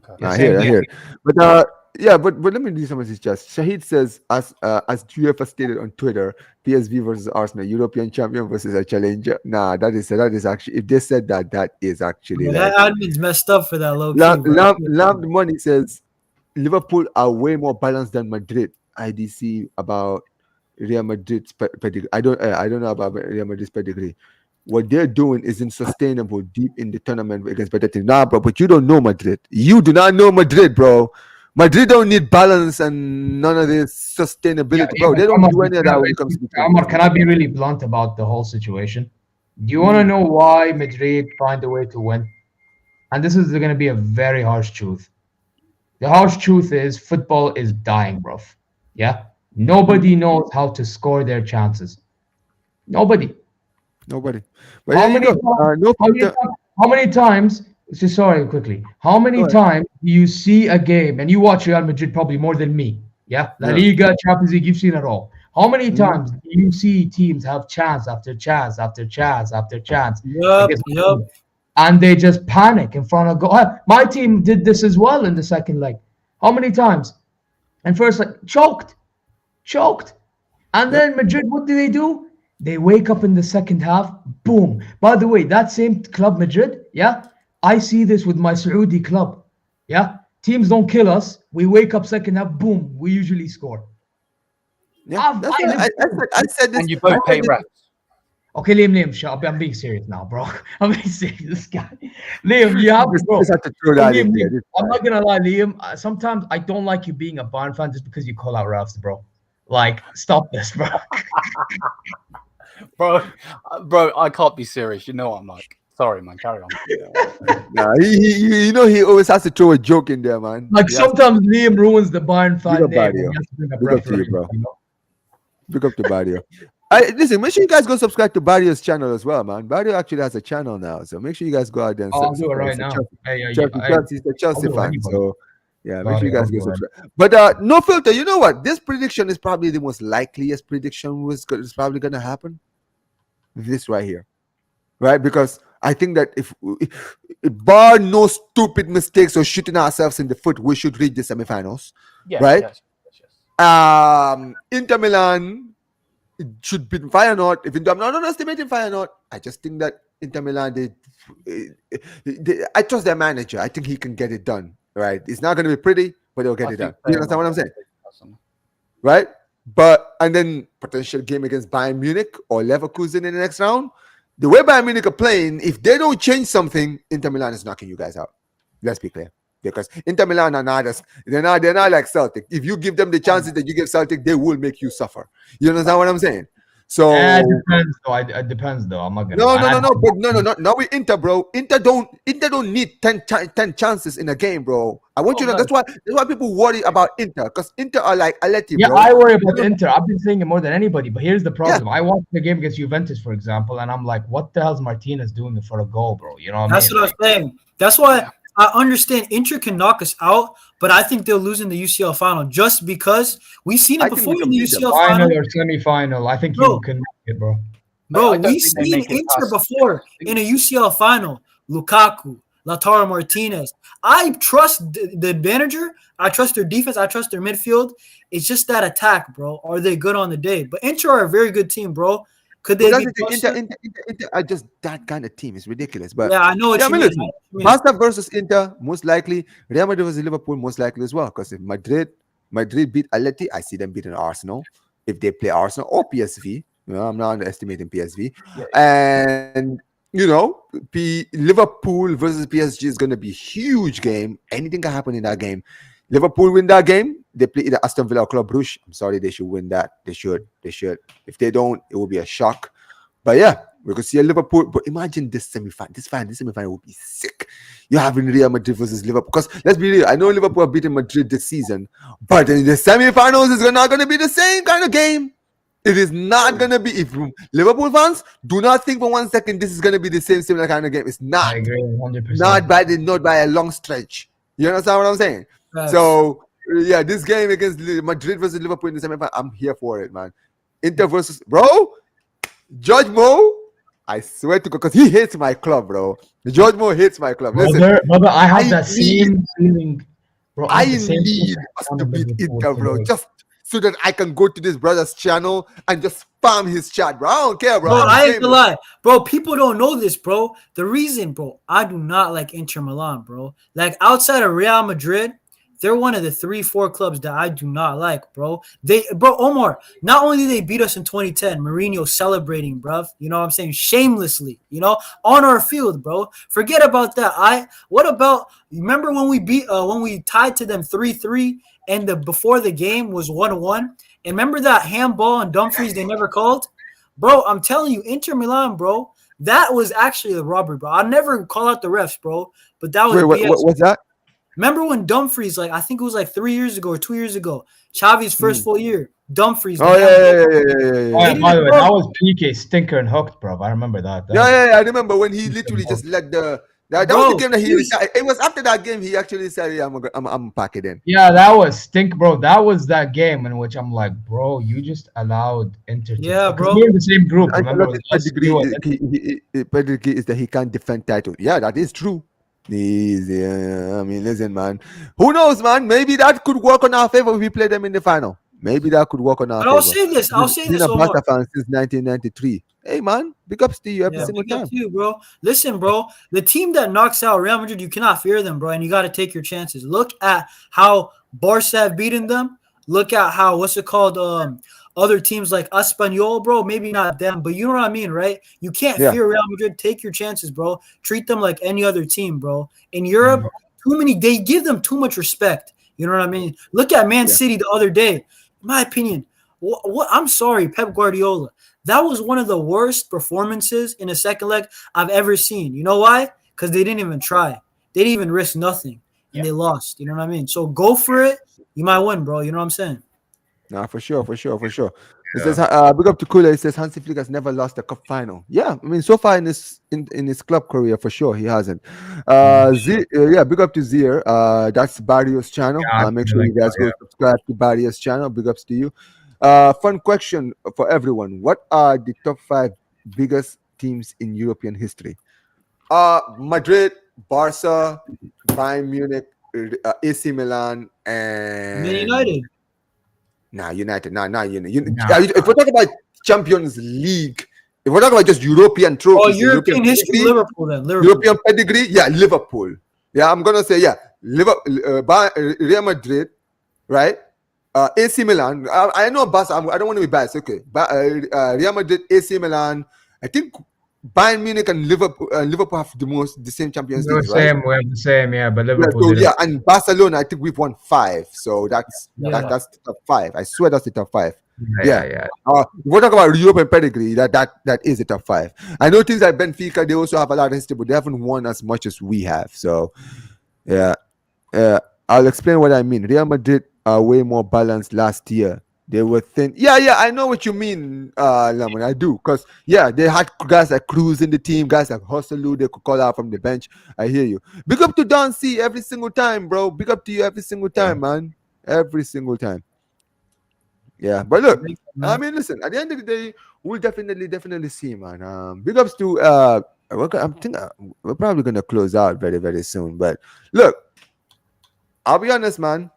Okay. I same hear. day. But but let me do some of this. Just Shahid says, as UEFA stated on Twitter, PSV versus Arsenal, European champion versus a challenger. Nah, that is actually, if they said that is actually Yeah, like that admin's messed up for that low key. Lamb Money says Liverpool are way more balanced than Madrid. IDC about Real Madrid's pedigree. I don't know about Real Madrid's pedigree. What they're doing is unsustainable deep in the tournament against better teams. Nah, bro, but you don't know Madrid. You do not know Madrid, bro. Madrid don't need balance and none of this sustainability, bro. They don't do any of that when it comes to Amar, can I be really blunt about the whole situation? Do you want to know why Madrid find a way to win? And this is going to be a very harsh truth. The harsh truth is football is dying, bro. Yeah? Nobody knows how to score their chances. Nobody. Nobody. But How yeah, many, you know, no filter. how many times, just sorry, quickly, how many Go ahead. times do you see a game, and you watch Real Madrid probably more than me, yeah? La Yeah. Liga, Champions League, you've seen it all. How many Mhm. times do you see teams have chance after chance after chance after chance Yup, against yup. and they just panic in front of goal? My team did this as well in the second leg. How many times? And first, like, choked. And then Madrid, what do? They wake up in the second half, boom. By the way, that same club, Madrid, yeah, I see this with my Saudi club, yeah. Teams don't kill us. We wake up second half, boom. We usually score. Yeah, that's what I said this. And you both pay refs. Okay, Liam, shut up. I'm being serious now, bro. I'm being serious. This guy, Liam, you have to, bro. Just have to throw that in Liam, there. I'm not gonna lie, Liam. Sometimes I don't like you being a Bayern fan just because you call out refs, bro. Like, stop this, bro. Bro, I can't be serious. You know what I'm like. Sorry, man. Carry on. Nah, he always has to throw a joke in there, man. Like He has sometimes Liam ruins the Bayern fan up, name. Barrio. When he has to bring up Big up to you, referees, bro. you know? Pick up the Barrio. Listen, make sure you guys go subscribe to Barrio's channel as well, man. Barrio actually has a channel now, so make sure you guys go out there and I'll do it subscribe. right He's a now. Chelsea- Hey, Chelsea, he's a Chelsea do it, fan, anybody. so yeah, make sure you Barrio, guys go I'll do it. subscribe. But no filter, you know what? This prediction is probably the most likeliest prediction is probably gonna happen. This right here, right? Because I think that if bar no stupid mistakes or shooting ourselves in the foot, we should reach the semifinals. Yeah, Right? Yes. Inter Milan should beat Feyenoord. I'm not underestimating Feyenoord. I just think that Inter Milan, I trust their manager. I think he can get it done. Right? It's not going to be pretty, but he'll get it done. You understand what I'm saying? Right? And then potential game against Bayern Munich or Leverkusen in the next round. The way Bayern Munich are playing, if they don't change something, Inter Milan is knocking you guys out. Let's be clear. Because Inter Milan are not they're not like Celtic. If you give them the chances that you give Celtic, they will make you suffer. You understand what I'm saying? So It depends though. It depends though. I'm not gonna. no. Now we Inter, bro. Inter don't need 10 chances in a game, bro. I want you to. That's why people worry about Inter, because Inter are like Aleti, Yeah, bro. I worry about Inter. I've been saying it more than anybody. But here's the problem. I watched the game against Juventus, for example, and I'm like, what the hell's Martinez doing for a goal, bro? You know what I mean? That's what I'm saying. That's why I understand Inter can knock us out, but I think they'll lose in the UCL final just because we've seen it before in the UCL final final or semi-final. I think you can make it, bro. Bro, we've seen Inter before in a UCL final. Lukaku, Lautaro Martinez. I trust the manager. I trust their defense. I trust their midfield. It's just that attack, bro. Are they good on the day? But Inter are a very good team, bro. Could they be Inter are just that kind of team. It's ridiculous. But yeah, I know what you mean. Listen, Barca versus Inter, most likely. Real Madrid versus Liverpool, most likely as well. Because if Madrid beat Atleti, I see them beating Arsenal. If they play Arsenal or PSV, I'm not underestimating PSV. And Liverpool versus PSG is going to be a huge game. Anything can happen in that game. Liverpool win that game, they play either Aston Villa or Club Brugge. I'm sorry, they should win that. They should. If they don't, it will be a shock. But yeah, we could see a Liverpool. But imagine this semi-final. This semi-final will be sick. You're having Real Madrid versus Liverpool. Because let's be real, I know Liverpool are beating Madrid this season, but in the semi-finals, it's not going to be the same kind of game. It is not going to be. If Liverpool fans do not think for 1 second this is going to be the similar kind of game. It's not. I agree 100%. Not by a long stretch. You understand what I'm saying? Yes. So yeah, this game against Madrid versus Liverpool in the semi-final, I'm here for it, man. Inter versus George Mo. I swear to God, because he hates my club, bro. George Mo hates my club. Listen, brother, I have that same feeling, bro. I need us to beat Inter, bro. Just so that I can go to this brother's channel and just spam his chat, bro. I don't care, bro. I ain't gonna lie. Bro, people don't know this, bro. The reason, bro, I do not like Inter Milan, bro. Like, outside of Real Madrid, they're one of the 3-4 clubs that I do not like, bro. Omar, not only did they beat us in 2010, Mourinho celebrating, bruv. You know what I'm saying? Shamelessly, on our field, bro. Forget about that. What about, remember when we tied to them 3-3 and before the game was 1-1? And remember that handball on Dumfries they never called? Bro, I'm telling you, Inter Milan, bro, that was actually a robbery, bro. I'll never call out the refs, bro, but that was Wait, what was that? Remember when Dumfries, I think it was 3 years ago or 2 years ago, Xavi's first full year, Dumfries. Oh, yeah. By the way, that was PK stinker and hooked, bro. I remember that. Yeah. I remember when he literally just let that was the game that he retired. It was after that game he actually said, "Yeah, I'm pack it in." Yeah, that was stink, bro. That was that game in which I'm like, bro, you just allowed Inter. Yeah, bro. We're in the same group. And Remember, pedigree is that he can't defend title. Yeah, that is true. I mean, listen, man. Who knows, man? Maybe that could work on our favor if we play them in the final. Maybe that could work on our favor. I'll say this. Been a Barca fan since 1993. Hey, man, big ups to you every single time. You, bro. Listen, bro. The team that knocks out Real Madrid, you cannot fear them, bro, and you got to take your chances. Look at how Barca have beaten them. Look at how other teams like Espanyol, bro. Maybe not them, but you know what I mean, right? You can't fear Real Madrid. Take your chances, bro. Treat them like any other team, bro. In Europe, they give them too much respect. You know what I mean? Look at Man City the other day. In my opinion, I'm sorry, Pep Guardiola. That was one of the worst performances in a second leg I've ever seen. You know why? Because they didn't even try. They didn't even risk nothing, and they lost. You know what I mean? So go for it. You might win, bro. You know what I'm saying? Nah, for sure. It says, big up to Kula. It says Hansi Flick has never lost a cup final. Yeah, I mean, so far in his club career, for sure, he hasn't. Big up to Zir. That's Barrio's channel. Make sure you guys go subscribe to Barrio's channel. Big ups to you. Fun question for everyone. What are the top 5 biggest teams in European history? Madrid, Barca, Bayern Munich, AC Milan, and United. Nah, United. If we're talking about Champions League, if we're talking about just European trophies, European history, Liverpool then. European pedigree, Liverpool. Yeah, I'm gonna say Real Madrid, right? AC Milan. I know Barca. I don't want to be biased. Okay, Real Madrid, AC Milan. I think Bayern Munich and Liverpool have the same Champions League, right? We have the same, but Liverpool. And Barcelona, I think we've won 5. So that's the top 5. I swear that's the top 5. Yeah. We're talking about European pedigree. That is the top 5. I know things like Benfica, they also have a lot of history, but they haven't won as much as we have. So I'll explain what I mean. Real Madrid are way more balanced last year. They were thin. Yeah, I know what you mean, Lemon. I do. Because, they had guys like Cruz in the team, guys like Hosselu, they could call out from the bench. I hear you. Big up to Don C every single time, bro. Big up to you every single time, man. Every single time. Yeah, but look, I mean, listen, at the end of the day, we'll definitely see, man. Big ups to, we're probably going to close out very, very soon. But look, I'll be honest, man.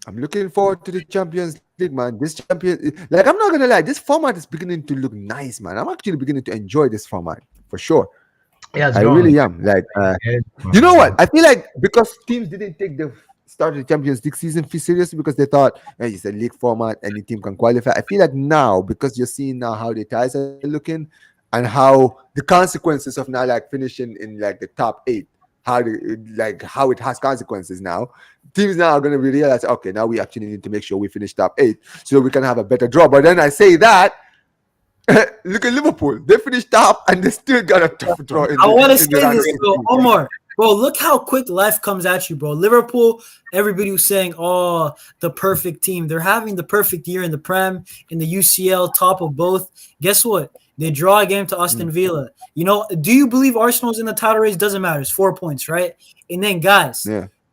I'm looking forward to the Champions League, man. I'm not gonna lie, this format is beginning to look nice, man. I'm actually beginning to enjoy this format for sure. Yeah, I really am. You know what? I feel like because teams didn't take the start of the Champions League season seriously because they thought, hey, it's a league format, any team can qualify. I feel like now, because you're seeing now how the ties are looking and how the consequences of now finishing in the top 8. How it has consequences now. Teams now are going to realize, okay, now we actually need to make sure we finish top 8 so we can have a better draw. But then I say that, look at Liverpool. They finished top and they still got a tough draw. I want to say this, bro. Omar, bro, look how quick life comes at you, bro. Liverpool, everybody was saying, oh, the perfect team. They're having the perfect year in the Prem, in the UCL, top of both. Guess what? They draw a game to Aston Villa. Do you believe Arsenal's in the title race? Doesn't matter. It's 4 points, right? And then, guys,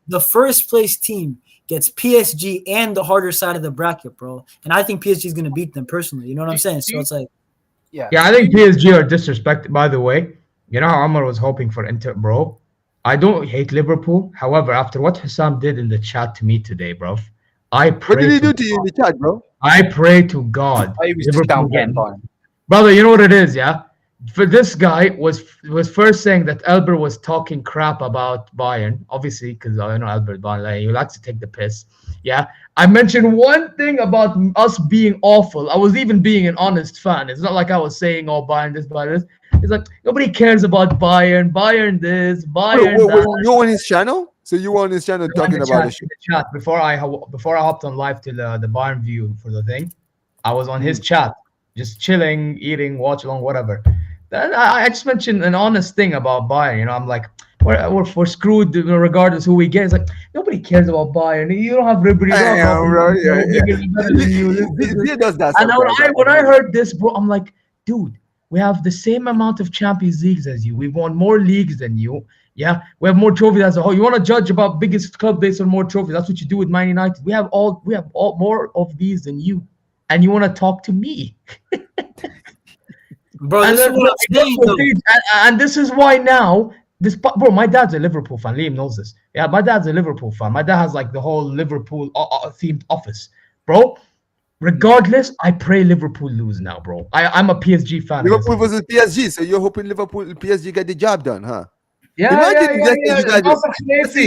the first place team gets PSG and the harder side of the bracket, bro. And I think PSG is going to beat them personally. You know what I'm saying? So it's like, yeah, I think PSG are disrespected. By the way, you know how Amar was hoping for Inter, bro. I don't hate Liverpool. However, after what Hassam did in the chat to me today, bro, what did he do to you in the chat, bro? I pray to God. He was just down getting by. Brother, you know what it is, yeah? for this guy was first saying that Albert was talking crap about Bayern, obviously because I know Albert Bayern, like, he likes to take the piss. Yeah, I mentioned one thing about us being awful. I was even being an honest fan. It's not like I was saying, "Oh, Bayern this, Bayern this." It's like nobody cares about Bayern. Bayern this, Bayern that. You on his channel? So you were on his channel talking about In this shit. the chat before I hopped on live to the Bayern view for the thing. I was on his chat, just chilling, eating, watch along, whatever. Then I just mentioned an honest thing about Bayern. You know, I'm like, we're screwed regardless who we get. It's like nobody cares about Bayern. You don't have Ribery. He does that. And when I heard this, bro, I'm like, dude, we have the same amount of Champions Leagues as you. We've won more leagues than you. Yeah, we have more trophies as a whole. You want to judge about biggest club based on more trophies? That's what you do with Man United. We have all more of these than you, and you want to talk to me, bro. This is what I'm saying, and this is why now. Bro, my dad's a Liverpool fan. Liam knows this. Yeah, my dad's a Liverpool fan. My dad has like the whole Liverpool themed office, bro. Regardless, I pray Liverpool lose now, bro. I'm a PSG fan. Liverpool versus PSG, so you're hoping Liverpool PSG get the job done, huh?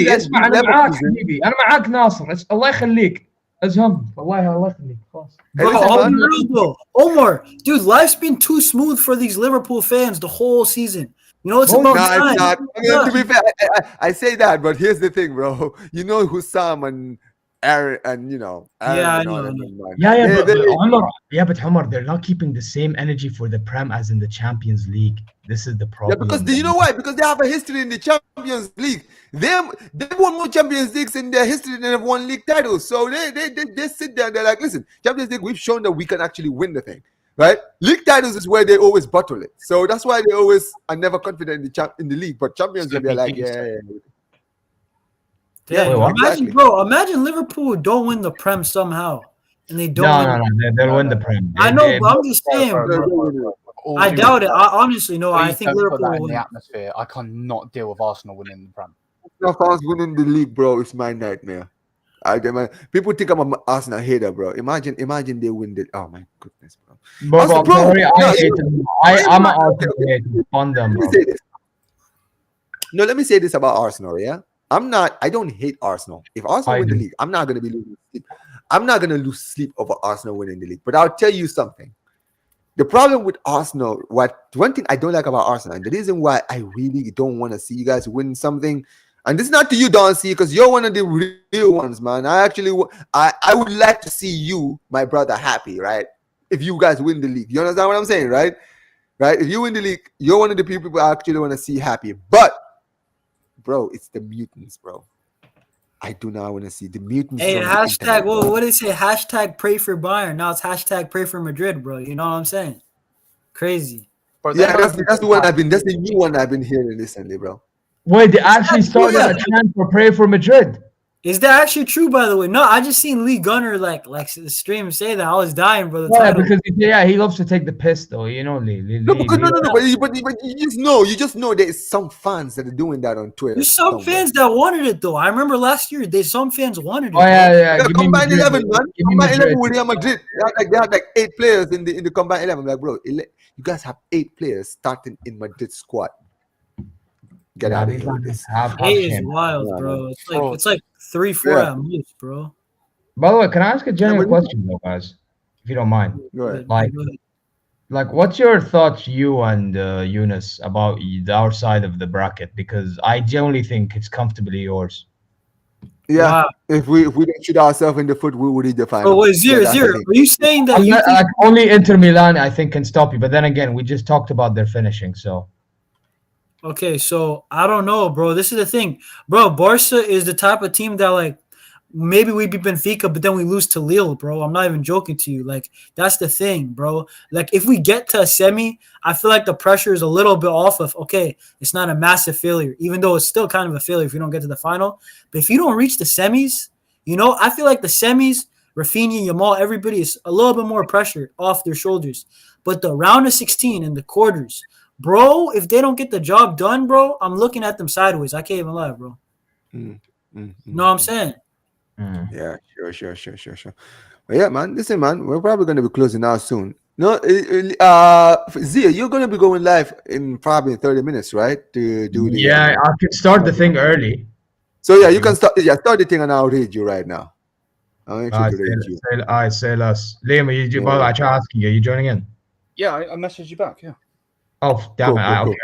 اسمع انا معاك حبيبي انا معاك ناصر الله يخليك ازهم والله الله يخليك خلاص. Bro, Omar, dude, life's been too smooth for these Liverpool fans the whole season. You know, it's about time. It's not. I mean, to be fair, I say that, but here's the thing, bro. You know Hussam and Aaron, and you know, Aaron yeah, I know. But Omar, they're not keeping the same energy for the Prem as in the Champions League. This is the problem. Yeah, because you know why? Because they have a history in the Champions League. They won more Champions Leagues in their history than they've won league titles. So they sit there and they're like, listen, Champions League, we've shown that we can actually win the thing, right? League titles is where they always bottle it. So that's why they always are never confident in the league. But Champions League, they're like, imagine, bro. Imagine Liverpool don't win the Prem somehow, and they don't. No, they'll win the Prem. I know, but I'm just saying, bro. I doubt it. I honestly no. I think Liverpool will win. The atmosphere. I cannot deal with Arsenal winning the Prem. Fans winning the league, bro. It's my nightmare. People think I'm an Arsenal hater, bro. Imagine they win the. Oh my goodness, bro. I'm an Arsenal hater. On them, bro. Let me say this about Arsenal. Yeah. I don't hate Arsenal. If Arsenal win the league, I'm not going to be losing sleep. I'm not going to lose sleep over Arsenal winning the league. But I'll tell you something. The problem with Arsenal, one thing I don't like about Arsenal, and the reason why I really don't want to see you guys win something, and this is not to you, Don C, because you're one of the real ones, man. I would like to see you, my brother, happy, right? If you guys win the league. You understand what I'm saying, right? Right? If you win the league, you're one of the people I actually want to see happy. But bro, it's the mutants, bro. I do not want to see the mutants. Hey, hashtag, what did it say? Hashtag pray for Bayern. Now it's hashtag pray for Madrid, bro. You know what I'm saying? Crazy. Yeah, that's the one that's the new one I've been hearing recently, bro. Wait, they actually started a trend for pray for Madrid. Is that actually true, by the way? No, I just seen Lee Gunner like the stream say that. I was dying, bro. Because he loves to take the piss, though. You know, Lee. No, but you just know there's some fans that are doing that on Twitter. There's some fans that wanted it, though. I remember last year, some fans wanted it. Oh yeah. Combined 11, man. Combined 11 with Real Madrid. They had like 8 players in the combined 11. I'm like, bro, you guys have 8 players starting in Madrid squad. Get out of here with this. 8 is wild, bro. It's like 3-4 at most, bro. By the way, can I ask a general question, though, guys? If you don't mind. Go ahead. Like, what's your thoughts, you and Yunus, about our side of the bracket? Because I generally think it's comfortably yours. Yeah, wow. If we don't shoot ourselves in the foot, we would reach the final. Oh, wait, 0-0. Are you saying that only Inter Milan, I think, can stop you? But then again, we just talked about their finishing, so. Okay, so I don't know, bro. This is the thing. Bro, Barca is the type of team that, like, maybe we beat Benfica, but then we lose to Lille, bro. I'm not even joking to you. Like, that's the thing, bro. Like, if we get to a semi, I feel like the pressure is a little bit off of, okay, it's not a massive failure, even though it's still kind of a failure if you don't get to the final. But if you don't reach the semis, I feel like the semis, Rafinha, Yamal, everybody is a little bit more pressure off their shoulders. But the round of 16 and the quarters, bro, if they don't get the job done, bro, I'm looking at them sideways. I can't even lie, bro. Know what I'm saying? Yeah, sure. But yeah, man, listen, man, we're probably going to be closing out soon. No, Zia, you're gonna be going live in probably 30 minutes, right? To do the Yeah, I could start the thing early. So yeah, if you you can want. start. Yeah, start the thing, and I'll read you right now. I'll make sure I to say, read you. say less. Liam, well, Yeah. I try asking you. Are you joining in? Yeah, I messaged you back. Yeah. Oh, damn Cool, it. cool, Okay.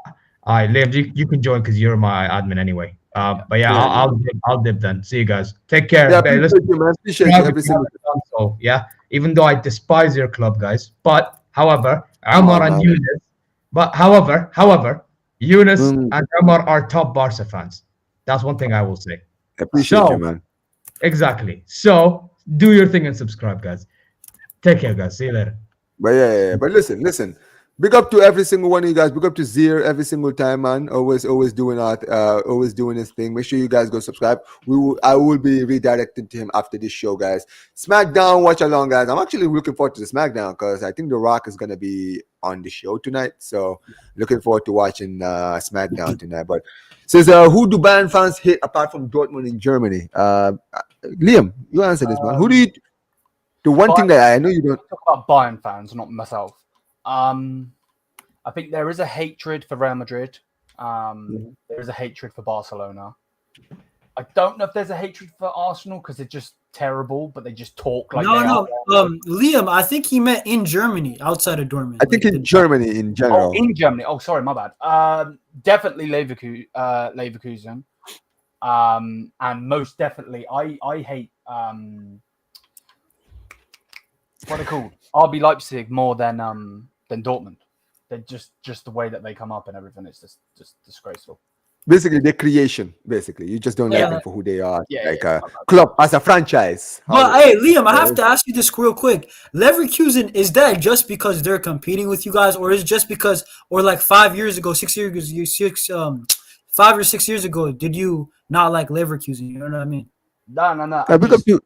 cool. All right, Liam, you can join because you're my admin anyway. Yeah. But yeah, Yeah, yeah. I'll dip then. See you guys. Take care. Yeah, Hey, appreciate listen, you, man. Appreciate you subscribe if every you single. haven't done so. Yeah, even though I despise your club, guys. But however, Come Omar on, and man. Eunice. But however, Eunice Mm, and Omar are top Barca fans. That's one thing I will say. appreciate you, So man. exactly. So do your thing and subscribe, guys. Take care, guys. See you later. But yeah. But listen. Big up to every single one of you guys. Big up to Zir every single time, man. Always doing always doing his thing. Make sure you guys go subscribe. I will be redirecting to him after this show, guys. SmackDown, watch along, guys. I'm actually looking forward to the SmackDown because I think The Rock is gonna be on the show tonight. So looking forward to watching SmackDown tonight. But says who do Bayern fans hate apart from Dortmund in Germany? Liam, you answer this, man. Who do you? The one thing that I know you don't. Talk about Bayern fans, not myself. I think there is a hatred for Real Madrid. There is a hatred for Barcelona. I don't know if there's a hatred for Arsenal because they're just terrible, but they just talk like No. Liam, I think he meant in Germany, outside of Dortmund. I think in Germany in general. Oh, in Germany. Oh, sorry, my bad. Definitely Leverkusen. And most definitely, I hate what are they called? RB Leipzig more than Dortmund. They're just the way that they come up and everything. It's just disgraceful. Basically, their creation. Basically, you just don't like Yeah. them for who they are, Yeah, like yeah. a club as a franchise. But hey, Liam, I have to ask you this real quick. Leverkusen, is that just because they're competing with you guys, or is it just because, or like 5 years ago, 5 or 6 years ago, did you not like Leverkusen? You know what I mean? No. Big up to-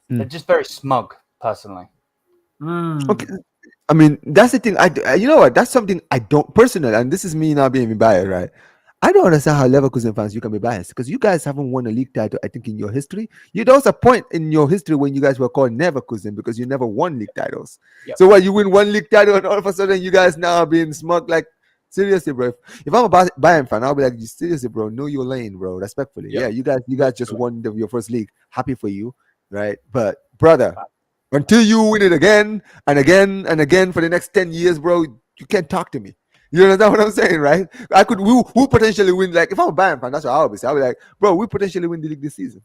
They're just very smug, personally. Okay, I mean that's the thing. You know what? That's something I don't personally, and this is me not being biased, right? I don't understand how Leverkusen fans you can be biased because you guys haven't won a league title. I think in your history, there was a point in your history when you guys were called Neverkusen because you never won league titles. Yep. So what? You win one league title, and all of a sudden you guys now are being smug. Like seriously, bro. If I'm a Bayern fan, I'll be like, seriously, bro. Know your lane, bro. Respectfully, Yep. yeah. You guys just won your first league. Happy for you, right? But brother, until you win it again and again and again for the next 10 years, bro, you can't talk to me. You understand what I'm saying, right? We potentially win. Like if I'm a Bayern fan, that's what I'll be saying. I'll be like, bro, we potentially win the league this season.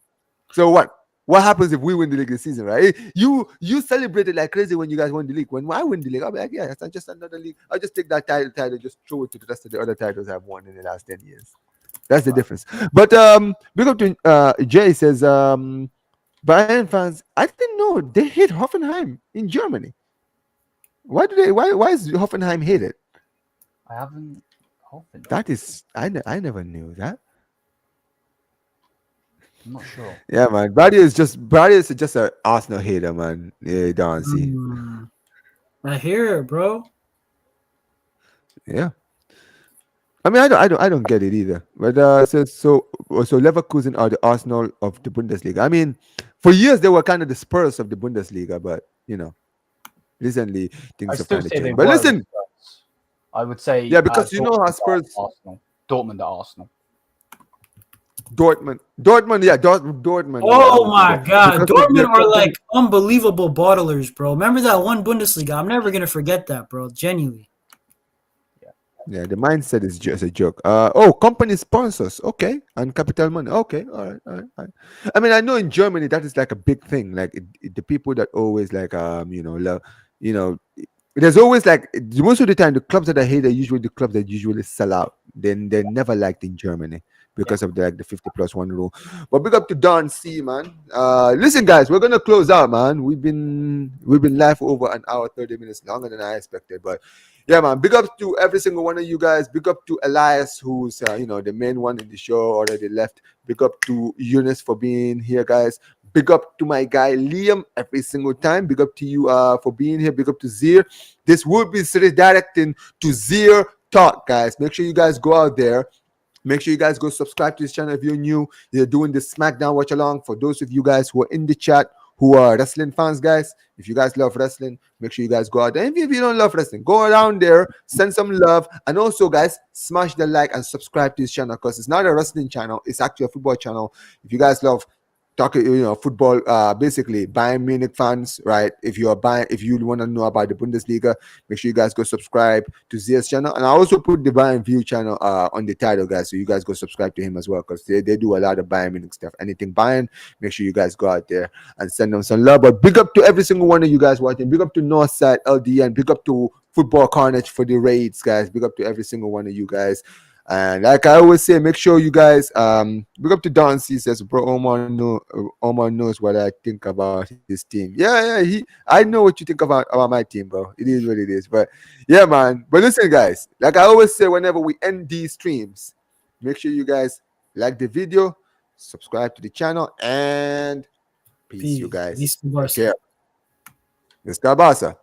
So what? What happens if we win the league this season, right? You celebrated like crazy when you guys won the league. When I win the league, I'll be like, yeah, it's just another league. I'll just take that title, just throw it to the rest of the other titles I've won in the last 10 years. That's the difference. But big up to Jay says Bayern fans, I didn't know they hate Hoffenheim in Germany. Why is Hoffenheim hated? I haven't. That is, I never knew that. I'm not sure. Yeah, man. Barry is just an Arsenal hater, man. Yeah, don't see. I hear it, bro. Yeah. I mean, I don't get it either. But so Leverkusen are the Arsenal of the Bundesliga. I mean, for years they were kind of the Spurs of the Bundesliga, but recently things have kind of changed. But listen, I would say yeah, because you know how Spurs, Dortmund at Arsenal. Dortmund, yeah, Dortmund. Oh my God, Dortmund are like unbelievable bottlers, bro. Remember that one Bundesliga? I'm never gonna forget that, bro. Genuinely. Yeah, the mindset is just a joke. Company sponsors, okay, and capital money, okay, all right. I mean, I know in Germany that is like a big thing. Like the people that always like there's always like most of the time the clubs that I hate are usually the clubs that usually sell out. Then they're never liked in Germany because of the 50+1 rule. But big up to Don C, man. Listen, guys, we're gonna close out, man. We've been live for over an hour, 30 minutes longer than I expected, but. Yeah, man. Big up to every single one of you guys. Big up to Elias, who's the main one in the show, already left. Big up to Eunice for being here, guys. Big up to my guy Liam every single time. Big up to you for being here. Big up to Zir. This will be redirecting to Zir Talk, guys. Make sure you guys go out there. Make sure you guys go subscribe to this channel if you're new. They're doing the SmackDown watch along. For those of you guys who are in the chat, who are wrestling fans, guys. If you guys love wrestling, make sure you guys go out there. And if you don't love wrestling, go around there, send some love, and also, guys, smash the like and subscribe to this channel because it's not a wrestling channel; it's actually a football channel. If you guys love talking, football, basically Bayern Munich fans, right? If you want to know about the Bundesliga, make sure you guys go subscribe to Zia's channel, and I also put the Bayern View channel on the title, guys, so you guys go subscribe to him as well because they do a lot of Bayern Munich stuff. Anything Bayern, make sure you guys go out there and send them some love. But big up to every single one of you guys watching. Big up to Northside LDN. Big up to Football Carnage for the raids, guys. Big up to every single one of you guys. And like I always say, make sure you guys big up to Don C says, bro, Omar knows what I think about his team. Yeah, I know what you think about my team, bro. It is what it is. But yeah, man. But listen, guys, like I always say whenever we end these streams, make sure you guys like the video, subscribe to the channel, and peace, you guys. Peace to Take Barca. care. Mr. Barca.